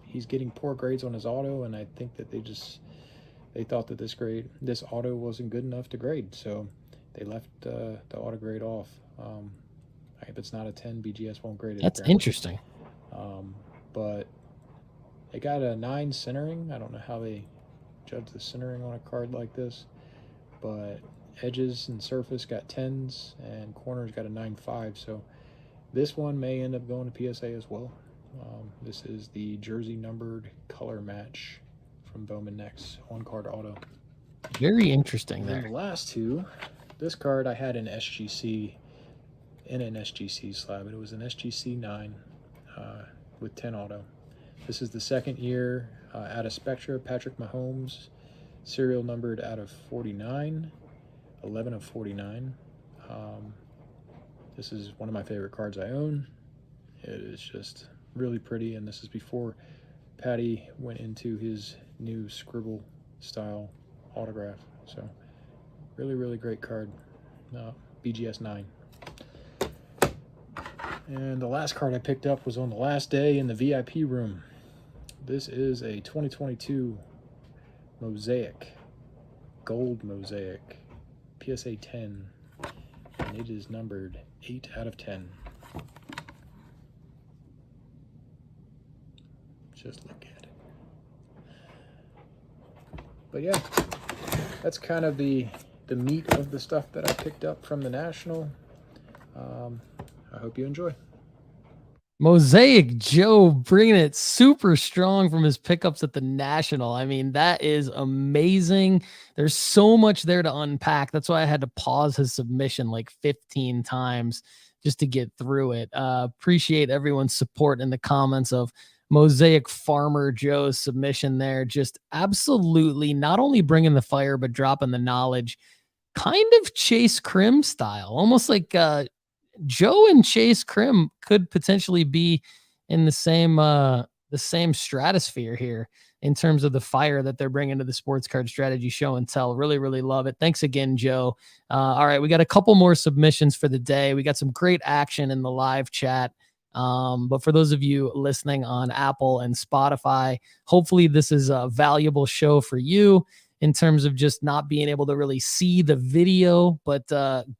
He's getting poor grades on his auto, and I think that they thought that this auto wasn't good enough to grade, so they left the auto grade off. If it's not a 10, BGS won't grade it. That's apparently. interesting. But it got a 9 centering. I don't know how they judge the centering on a card like this, but edges and surface got 10s and corners got a 9.5. So this one may end up going to PSA as well. This is the jersey numbered color match from Bowman Next on card auto. Very interesting And then there. the last two, this card I had in SGC, in an SGC slab. It was an SGC 9 with 10 auto. This is the second year out of Spectra, Patrick Mahomes, serial numbered out of 49, 11 of 49. This is one of my favorite cards I own. It is just really pretty, and this is before Patty went into his new scribble style autograph. So really, really great card. BGS 9. And the last card I picked up was on the last day in the VIP room. This is a 2022 Mosaic, gold Mosaic, PSA 10, and it is numbered 8 out of 10. Just look at it. But yeah, that's kind of the meat of the stuff that I picked up from the National. I hope you enjoy. Mosaic Joe bringing it super strong from his pickups at the National. I mean, that is amazing. There's so much there to unpack. That's why I had to pause his submission like 15 times just to get through it. Appreciate everyone's support in the comments of Mosaic Farmer Joe's submission there. Just absolutely not only bringing the fire, but dropping the knowledge. Kind of Chase Krim style, almost like Joe and Chase Krim could potentially be in the same stratosphere here in terms of the fire that they're bringing to the Sports Card Strategy Show and Tell. Really, really love it. Thanks again, Joe. All right, we got a couple more submissions for the day. We got some great action in the live chat. But for those of you listening on Apple and Spotify, hopefully this is a valuable show for you in terms of just not being able to really see the video, but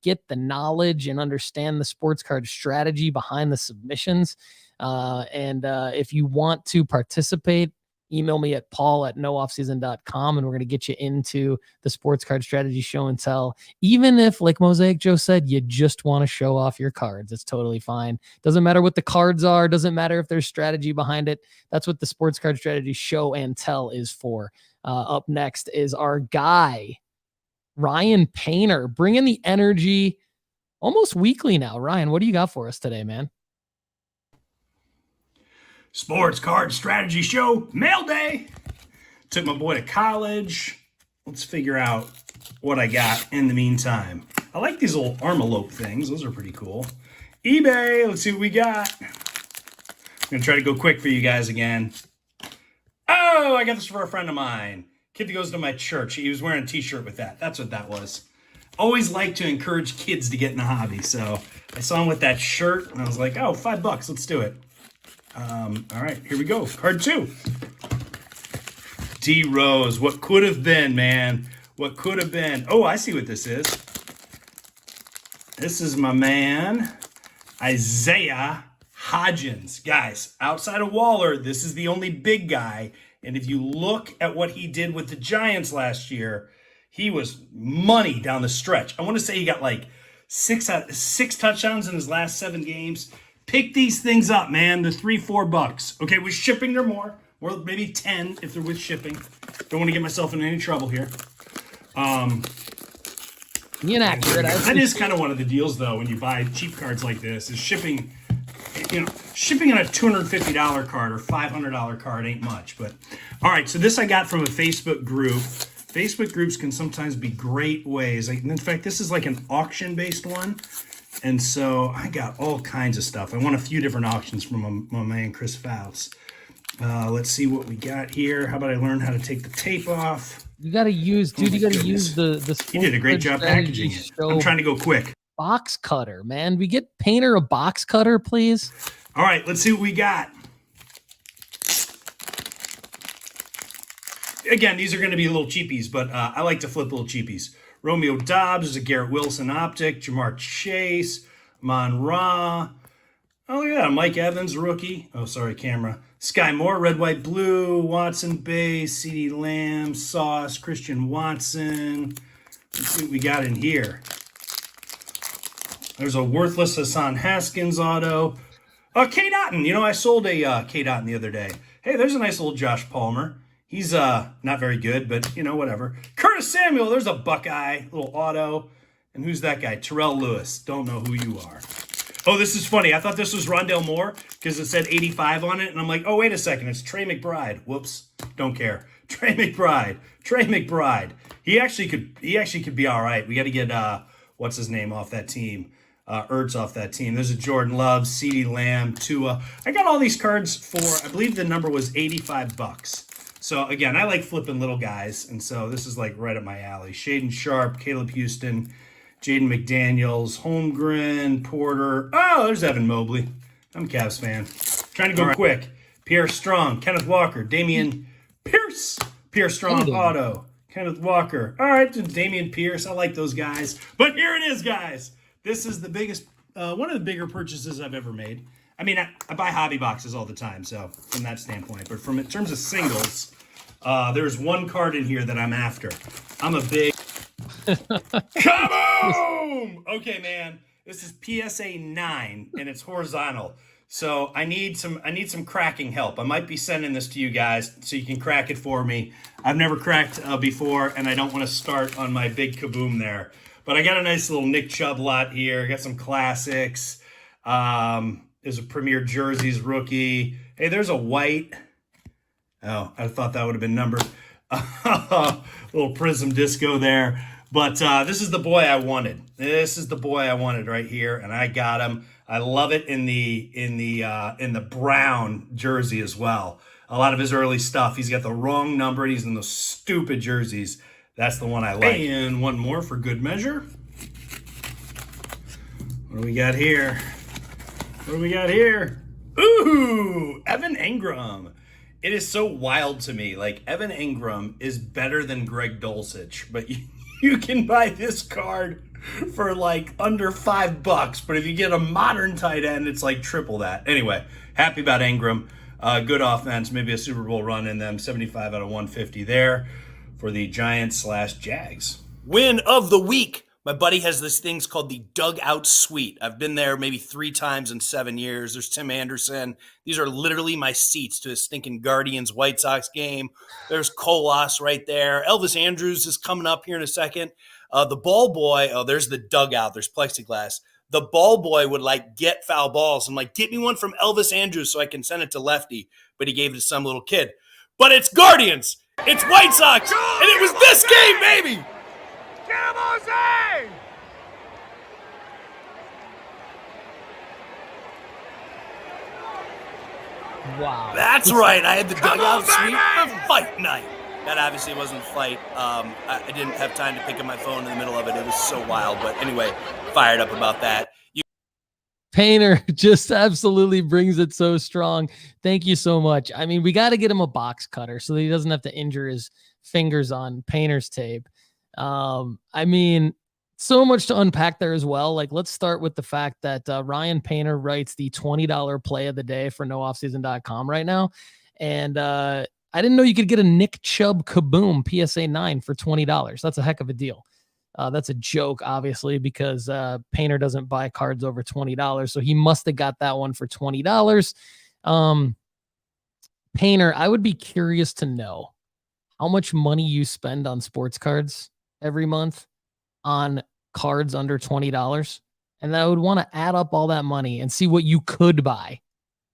get the knowledge and understand the sports card strategy behind the submissions. And if you want to participate, email me at paul@nooffseason.com, and we're going to get you into the Sports Card Strategy Show and Tell. Even if, like Mosaic Joe said, you just want to show off your cards, it's totally fine. Doesn't matter what the cards are. Doesn't matter if there's strategy behind it. That's what the Sports Card Strategy Show and Tell is for. Up next is our guy, Ryan Painter, bringing the energy almost weekly now. Ryan, what do you got for us today, man? Sports Card Strategy Show, mail day. Took my boy to college. Let's figure out what I got in the meantime. I like these little Armalope things. Those are pretty cool. eBay, let's see what we got. I'm going to try to go quick for you guys again. Oh, I got this for a friend of mine. Kid that goes to my church. He was wearing a t-shirt with that. That's what that was. Always like to encourage kids to get in the hobby. So I saw him with that shirt, and I was like, oh, $5, let's do it. All right, here we go. Card 2. D Rose. What could have been, man? What could have been? Oh, I see what this is. This is my man, Isaiah Hodgins. Guys, outside of Waller, this is the only big guy. And if you look at what he did with the Giants last year, he was money down the stretch. I want to say he got like six touchdowns in his last 7 games. Pick these things up, man. They're $3-4. Okay, with shipping, they're more maybe 10 if they're with shipping. Don't want to get myself in any trouble here. Inaccurate. That is kind of one of the deals, though, when you buy cheap cards like this, is shipping. You know, shipping on a $250 card or $500 card ain't much. But all right, so this I got from a Facebook group. Facebook groups can sometimes be great ways. In fact, this is like an auction-based one. And so I got all kinds of stuff. I won a few different auctions from my man, Chris Faust. Let's see what we got here. How about I learn how to take the tape off? You got to use, dude, you got to use the He did a great job packaging it. I'm trying to go quick. Box cutter, man. We get Painter a box cutter, please. All right, let's see what we got. Again, these are going to be little cheapies, but I like to flip little cheapies. Romeo Dobbs is a Garrett Wilson optic. Jamar Chase. Mon-Ra. Oh, look at that. Mike Evans, rookie. Oh, sorry, camera. Sky Moore, red, white, blue. Watson base. CeeDee Lamb, Sauce, Christian Watson. Let's see what we got in here. There's a worthless Hassan Haskins auto. Kate Otten. You know, I sold a Kate Otten the other day. Hey, there's a nice little Josh Palmer. He's not very good, but, you know, whatever. Curtis Samuel, there's a Buckeye, little auto. And who's that guy? Terrell Lewis. Don't know who you are. Oh, this is funny. I thought this was Rondale Moore because it said 85 on it. And I'm like, oh, wait a second. It's Trey McBride. Whoops. Don't care. Trey McBride. He actually could be all right. We got to get, what's his name off that team? Ertz off that team. There's a Jordan Love, CeeDee Lamb, Tua. I got all these cards for, I believe the number was $85. So, again, I like flipping little guys. And so this is like right up my alley. Shaden Sharp, Caleb Houston, Jaden McDaniels, Holmgren, Porter. Oh, there's Evan Mobley. I'm a Cavs fan. Trying to go quick. Pierre Strong, Kenneth Walker, Damian Pierce. Pierre Strong auto. Kenneth Walker. All right, Damian Pierce. I like those guys. But here it is, guys. This is the biggest, one of the bigger purchases I've ever made. I mean, I buy hobby boxes all the time, so from that standpoint. But in terms of singles, there's one card in here that I'm after. I'm a big... Kaboom! Okay, man. This is PSA 9, and it's horizontal. So I need some cracking help. I might be sending this to you guys so you can crack it for me. I've never cracked before, and I don't want to start on my big kaboom there. But I got a nice little Nick Chubb lot here. I got some classics. There's a Premier Jerseys rookie. Hey, there's a white. Oh, I thought that would have been numbered. Little Prizm disco there. But this is the boy I wanted. This is the boy I wanted right here, and I got him. I love it in the brown jersey as well. A lot of his early stuff, he's got the wrong number. He's in those stupid jerseys. That's the one I like. And one more for good measure. What do we got here? Ooh, Evan Engram. It is so wild to me. Like, Evan Engram is better than Greg Dulcich, but you can buy this card for like under $5, but if you get a modern tight end, it's like triple that. Anyway, happy about Engram. Good offense, maybe a Super Bowl run in them. 75 out of 150 there for the Giants/Jags. Win of the week. My buddy has this things called the Dugout Suite. I've been there maybe 3 times in 7 years. There's Tim Anderson. These are literally my seats to a stinking Guardians White Sox game. There's Colas right there. Elvis Andrews is coming up here in a second. The ball boy, oh, there's the dugout. There's plexiglass. The ball boy would like get foul balls. I'm like, get me one from Elvis Andrews so I can send it to Lefty. But he gave it to some little kid. But it's Guardians. It's White Sox. And it was this game, baby. Wow. That's right. I had the dugout suite for fight night. That obviously wasn't fight. I didn't have time to pick up my phone in the middle of it. It was so wild. But anyway, fired up about that. Painter just absolutely brings it so strong. Thank you so much. I mean, we got to get him a box cutter so that he doesn't have to injure his fingers on Painter's tape. I mean, so much to unpack there as well. Like, let's start with the fact that Ryan Painter writes the $20 play of the day for nooffseason.com right now. And I didn't know you could get a Nick Chubb Kaboom PSA 9 for $20. That's a heck of a deal. That's a joke, obviously, because Painter doesn't buy cards over $20. So he must have got that one for $20. Painter, I would be curious to know how much money you spend on sports cards every month on cards under $20. And I would want to add up all that money and see what you could buy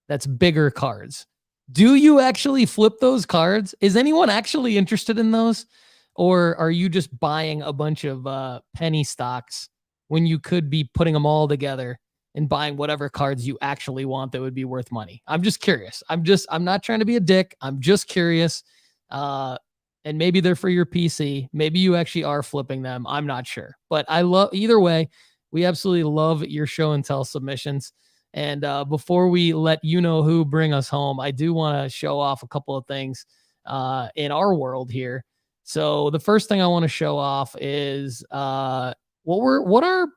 that's bigger cards. Do you actually flip those cards? Is anyone actually interested in those? Or are you just buying a bunch of penny stocks when you could be putting them all together and buying whatever cards you actually want that would be worth money? I'm just curious. I'm not trying to be a dick. I'm just curious. And maybe they're for your PC. Maybe you actually are flipping them. I'm not sure. But I love either way. We absolutely love your show and tell submissions. And before we let you know who bring us home, I do want to show off a couple of things in our world here. So the first thing I want to show off is what are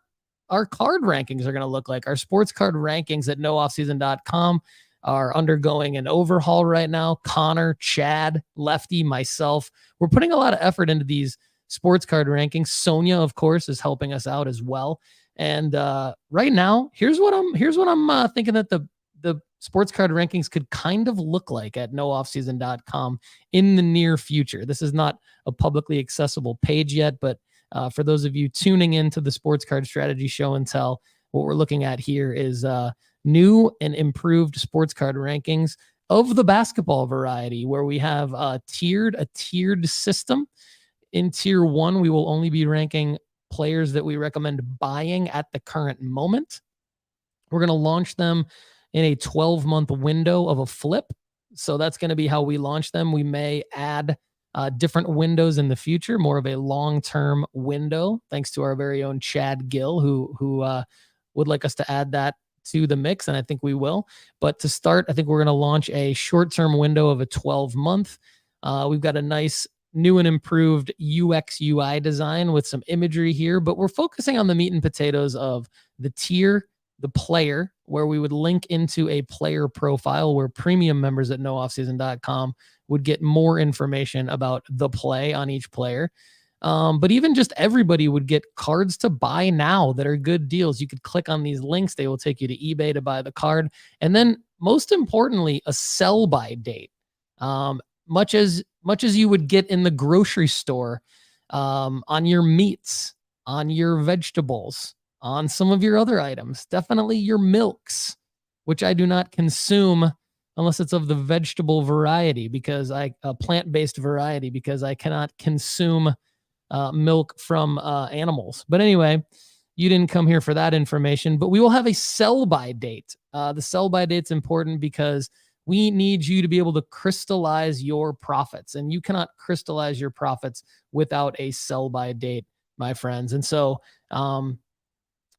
our card rankings are going to look like. Our sports card rankings at nooffseason.com are undergoing an overhaul right now. Connor, Chad, Lefty, myself, we're putting a lot of effort into these sports card rankings. Sonia, of course, is helping us out as well. And right now, here's what I'm thinking that the sports card rankings could kind of look like at nooffseason.com in the near future. This is not a publicly accessible page yet, but for those of you tuning into the Sports Card Strategy Show and Tell, what we're looking at here is new and improved sports card rankings of the basketball variety, where we have a tiered system. In tier 1, we will only be ranking players that we recommend buying at the current moment. We're going to launch them in a 12-month window of a flip. So that's going to be how we launch them. We may add different windows in the future, more of a long-term window, thanks to our very own Chad Guell, who would like us to add that to the mix, and I think we will. But to start, I think we're going to launch a short-term window of a 12-month. We've got a nice new and improved UX UI design with some imagery here, but we're focusing on the meat and potatoes of the tier, the player, where we would link into a player profile where premium members at nooffseason.com would get more information about the play on each player. But even just everybody would get cards to buy now that are good deals. You could click on these links. They will take you to eBay to buy the card. And then most importantly, a sell by date. Much as you would get in the grocery store, on your meats, on your vegetables, on some of your other items, definitely your milks, which I do not consume unless it's of the vegetable variety, because plant-based variety, because I cannot consume milk from animals. But anyway, you didn't come here for that information, but we will have a sell-by date. The sell-by date's important because we need you to be able to crystallize your profits, and you cannot crystallize your profits without a sell-by date, my friends. And so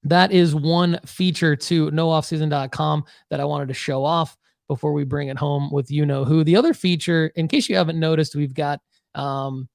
that is one feature to nooffseason.com that I wanted to show off before we bring it home with you-know-who. The other feature, in case you haven't noticed, we've got sell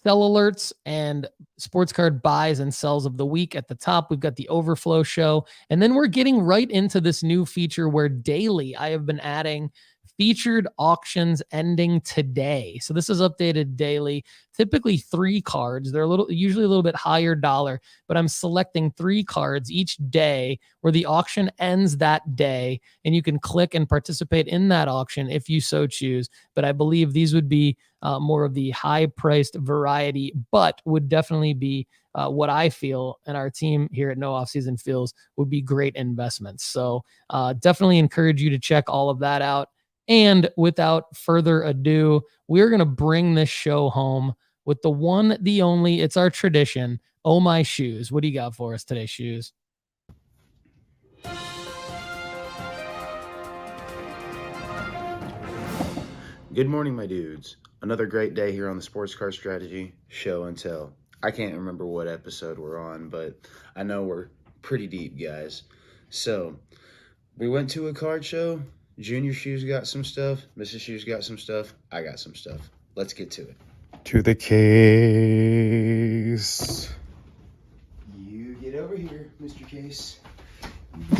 alerts and sports card buys and sells of the week at the top. We've got the overflow show, and then we're getting right into this new feature where daily I have been adding featured auctions ending today. So this is updated daily, typically 3 cards. They're usually a little bit higher dollar, but I'm selecting 3 cards each day where the auction ends that day, and you can click and participate in that auction if you so choose. But I believe these would be more of the high-priced variety, but would definitely be what I feel and our team here at No Off Season feels would be great investments. So definitely encourage you to check all of that out. And without further ado, we're going to bring this show home with the one, the only, it's our tradition. Oh, my shoes. What do you got for us today, Shoes? Good morning, my dudes. Another great day here on the Sports Card Strategy Show and Tell. I can't remember what episode we're on, but I know we're pretty deep, guys. So, we went to a card show. Junior Shoes got some stuff. Mrs. Shoes got some stuff. I got some stuff. Let's get to it. To the case. You get over here, Mr. Case.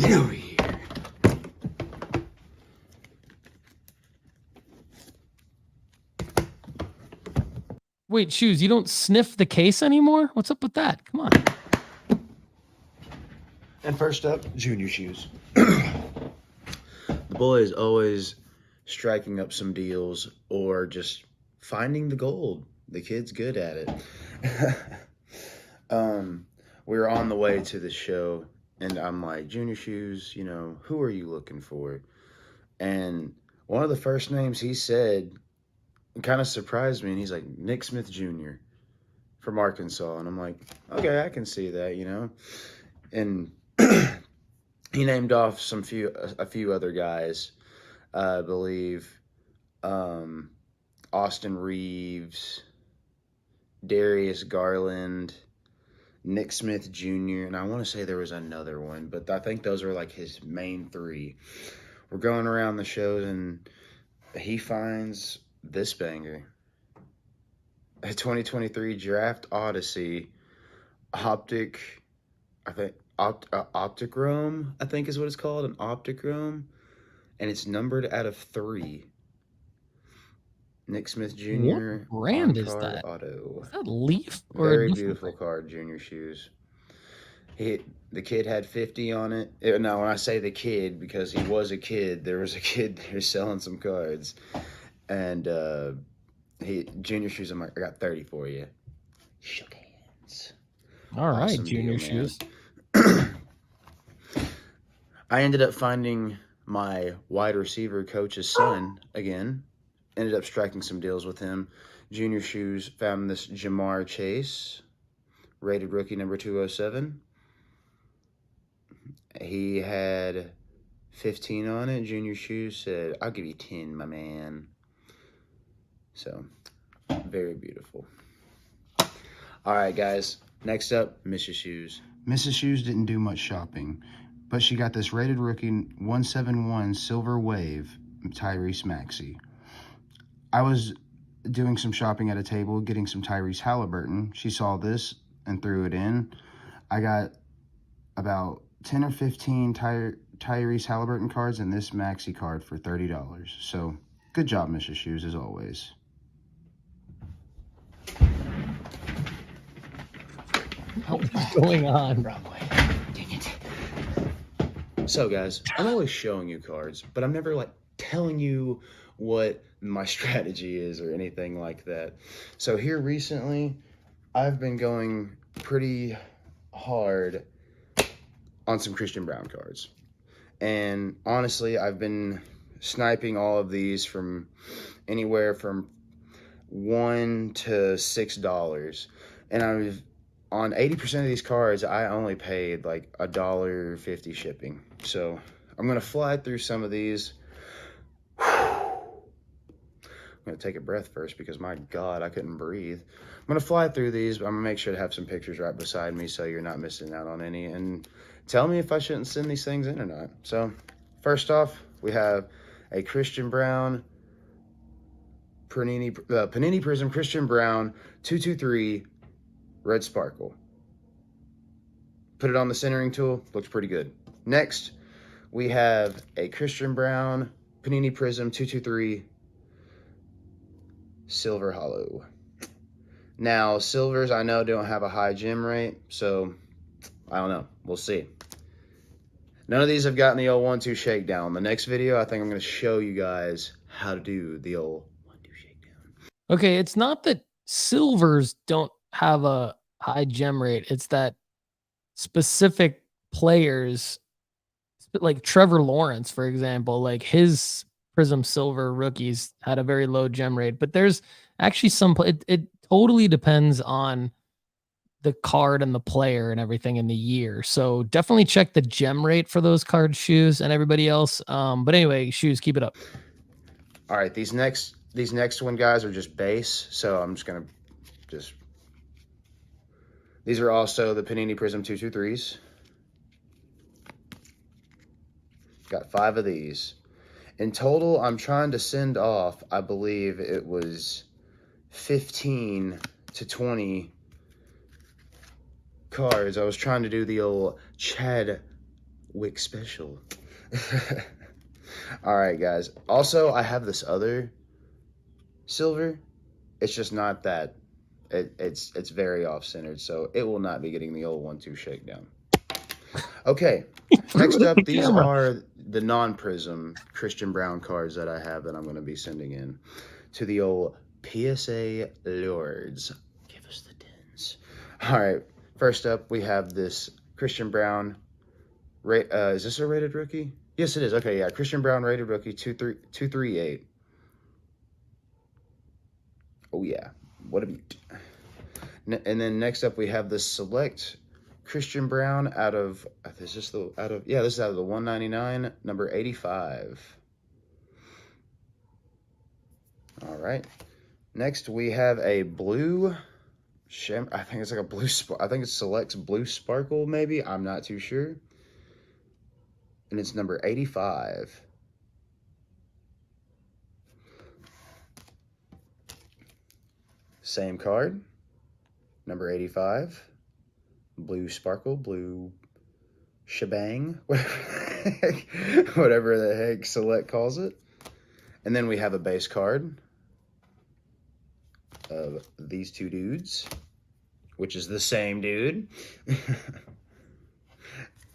Get over here. Wait, Shoes, you don't sniff the case anymore? What's up with that? Come on. And first up, Junior Shoes. The boy is always striking up some deals or just finding the gold. The kid's good at it. We were on the way to the show, and I'm like, Junior Shoes, you know, who are you looking for? And one of the first names he said kind of surprised me, and he's like, Nick Smith Jr. from Arkansas. And I'm like, okay, I can see that, you know. And he named off a few other guys, I believe, Austin Reeves, Darius Garland, Nick Smith Jr., and I want to say there was another one, but I think those are like his main 3. We're going around the shows, and he finds this banger. A 2023 Draft Odyssey Optic, I think Optichrome, I think is what it's called, an Optichrome, and it's numbered out of 3. Nick Smith Jr. What brand on is card that? auto. Is that Leaf or a Very different beautiful brand? card, Junior Shoes. The kid had 50 on it. Now, when I say the kid, because he was a kid, there was a kid there selling some cards. And Junior Shoes, I'm like, I got 30 for you. Shook hands. All right, Awesome Junior deal, man. Shoes. I ended up finding my wide receiver coach's son again. Ended up striking some deals with him. Junior Shoes found this Jamar Chase, rated rookie number 207. He had 15 on it. Junior Shoes said, I'll give you 10, my man. So, very beautiful. All right, guys. Next up, Mrs. Shoes. Mrs. Shoes didn't do much shopping, but she got this rated rookie 171 Silver Wave Tyrese Maxey. I was doing some shopping at a table, getting some Tyrese Halliburton. She saw this and threw it in. I got about 10 or 15 Tyrese Halliburton cards and this Maxey card for $30. So, good job, Mrs. Shoes, as always. What's going on? Wrong way. Dang it. So, guys, I'm always showing you cards, but I'm never, like, telling you what my strategy is or anything like that. So here recently, I've been going pretty hard on some Christian Braun cards. And honestly, I've been sniping all of these from anywhere from $1 to $6. And I've on 80% of these cards, I only paid like $1.50 shipping. So I'm gonna fly through some of these. I'm going to take a breath first because, my God, I couldn't breathe. I'm going to fly through these, but I'm going to make sure to have some pictures right beside me so you're not missing out on any. And tell me if I shouldn't send these things in or not. So, first off, we have a Christian Braun, Panini Prizm Christian Braun 223 Red Sparkle. Put it on the centering tool. Looks pretty good. Next, we have a Christian Braun Panini Prizm 223 Silver Hollow. Now, silvers I know don't have a high gem rate, so I don't know. We'll see. None of these have gotten the old 1-2 shakedown. The next video, I think I'm going to show you guys how to do the old 1-2 shakedown. Okay, it's not that silvers don't have a high gem rate. It's that specific players, like Trevor Lawrence, for example, like his Prizm Silver rookies had a very low gem rate, but there's actually some, it totally depends on the card and the player and everything in the year. So definitely check the gem rate for those cards, Shoes, and everybody else. But anyway, Shoes, keep it up. All right, these next one, guys, are just base. So I'm just going to these are also the Panini Prizm 223s. Got 5 of these. In total, I'm trying to send off, I believe it was 15 to 20 cards. I was trying to do the old Chadwick special. All right, guys. Also, I have this other silver. It's just not that. It's very off-centered, so it will not be getting the old 1-2 shakedown. Okay, next up, these are the non-Prizm Christian Braun cards that I have that I'm going to be sending in to the old PSA Lords. Give us the tens. All right, first up, we have this Christian Braun. Is this a rated rookie? Yes, it is. Okay, yeah, Christian Braun rated rookie 238. Oh, yeah. What a beaut. And then next up, we have the select Christian Braun out of, this is out of the 199, number 85. All right. Next, we have a blue, I think it's like a blue, I think it selects blue sparkle, maybe. I'm not too sure. And it's number 85. Same card, number 85. Blue sparkle, blue shebang, whatever the heck Select calls it. And then we have a base card of these two dudes, which is the same dude.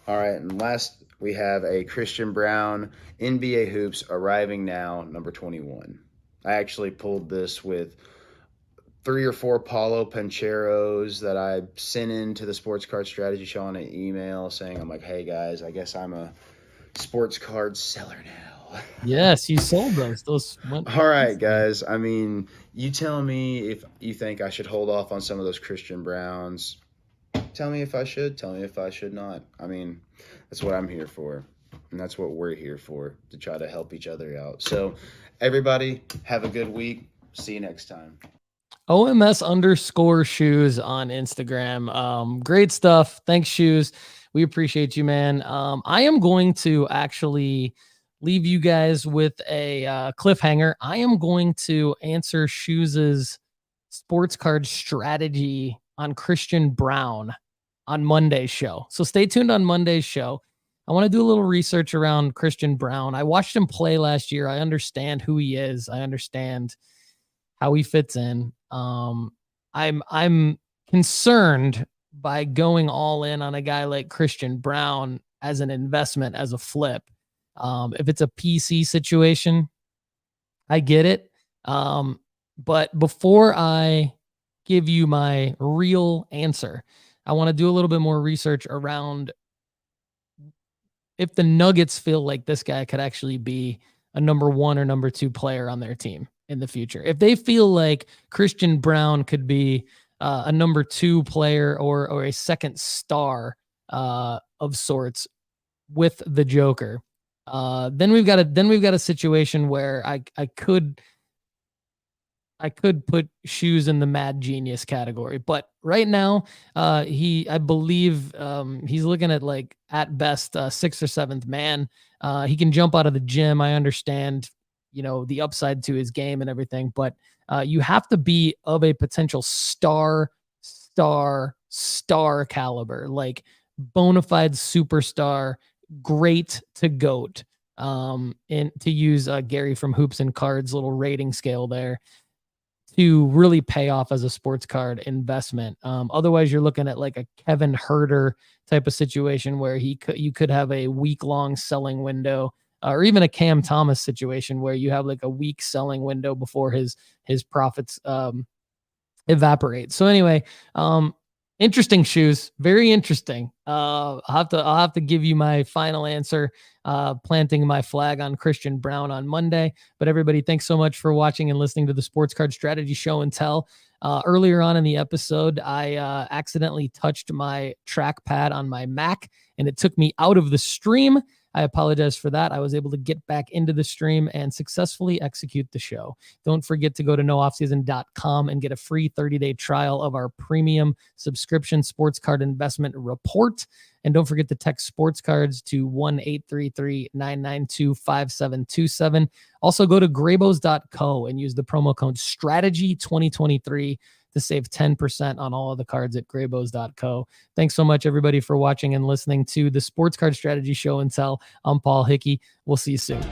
All right, and last we have a Christian Braun NBA Hoops arriving now, number 21. I actually pulled this with 3 or 4 Paulo Pancheros that I sent into the Sports Card Strategy Show on an email saying, I'm like, hey guys, I guess I'm a sports card seller now. Yes, you sold those. All right, guys. I mean, you tell me if you think I should hold off on some of those Christian Browns. Tell me if I should. Tell me if I should not. I mean, that's what I'm here for. And that's what we're here for, to try to help each other out. So, everybody, have a good week. See you next time. OMS_shoes on Instagram. Great stuff. Thanks, Shoes. We appreciate you, man. I am going to actually leave you guys with a cliffhanger. I am going to answer Shoes' sports card strategy on Christian Braun on Monday's show. So stay tuned on Monday's show. I want to do a little research around Christian Braun. I watched him play last year. I understand who he is. I understand how he fits in. I'm concerned by going all in on a guy like Christian Braun as an investment, as a flip. If it's a PC situation, I get it. But before I give you my real answer, I want to do a little bit more research around if the Nuggets feel like this guy could actually be a number 1 or number 2 player on their team in the future. If they feel like Christian Braun could be a number 2 player or a second star of sorts with the Joker, then we've got a situation where I could put Shoes in the mad genius category. But right now, I believe he's looking at, like, at best 6th or 7th man. He can jump out of the gym. I understand, the upside to his game and everything, but you have to be of a potential star caliber, like bona fide superstar, great to GOAT. And to use Gary from Hoops and Cards little rating scale there, to really pay off as a sports card investment. Otherwise, you're looking at like a Kevin Herter type of situation where you could have a week-long selling window, or even a Cam Thomas situation where you have like a week selling window before his profits evaporate. So anyway, interesting, Shoes, very interesting. I'll have to give you my final answer, planting my flag on Christian Braun on Monday. But everybody, thanks so much for watching and listening to the Sports Card Strategy Show and Tell. Earlier on in the episode, I accidentally touched my trackpad on my Mac, and it took me out of the stream. I apologize for that. I was able to get back into the stream and successfully execute the show. Don't forget to go to nooffseason.com and get a free 30-day trial of our premium subscription sports card investment report. And don't forget to text sports cards to 1-833-992-5727. Also go to graybos.co and use the promo code strategy2023 to save 10% on all of the cards at graybos.co. Thanks so much, everybody, for watching and listening to the Sports Card Strategy Show and Tell. I'm Paul Hickey. We'll see you soon.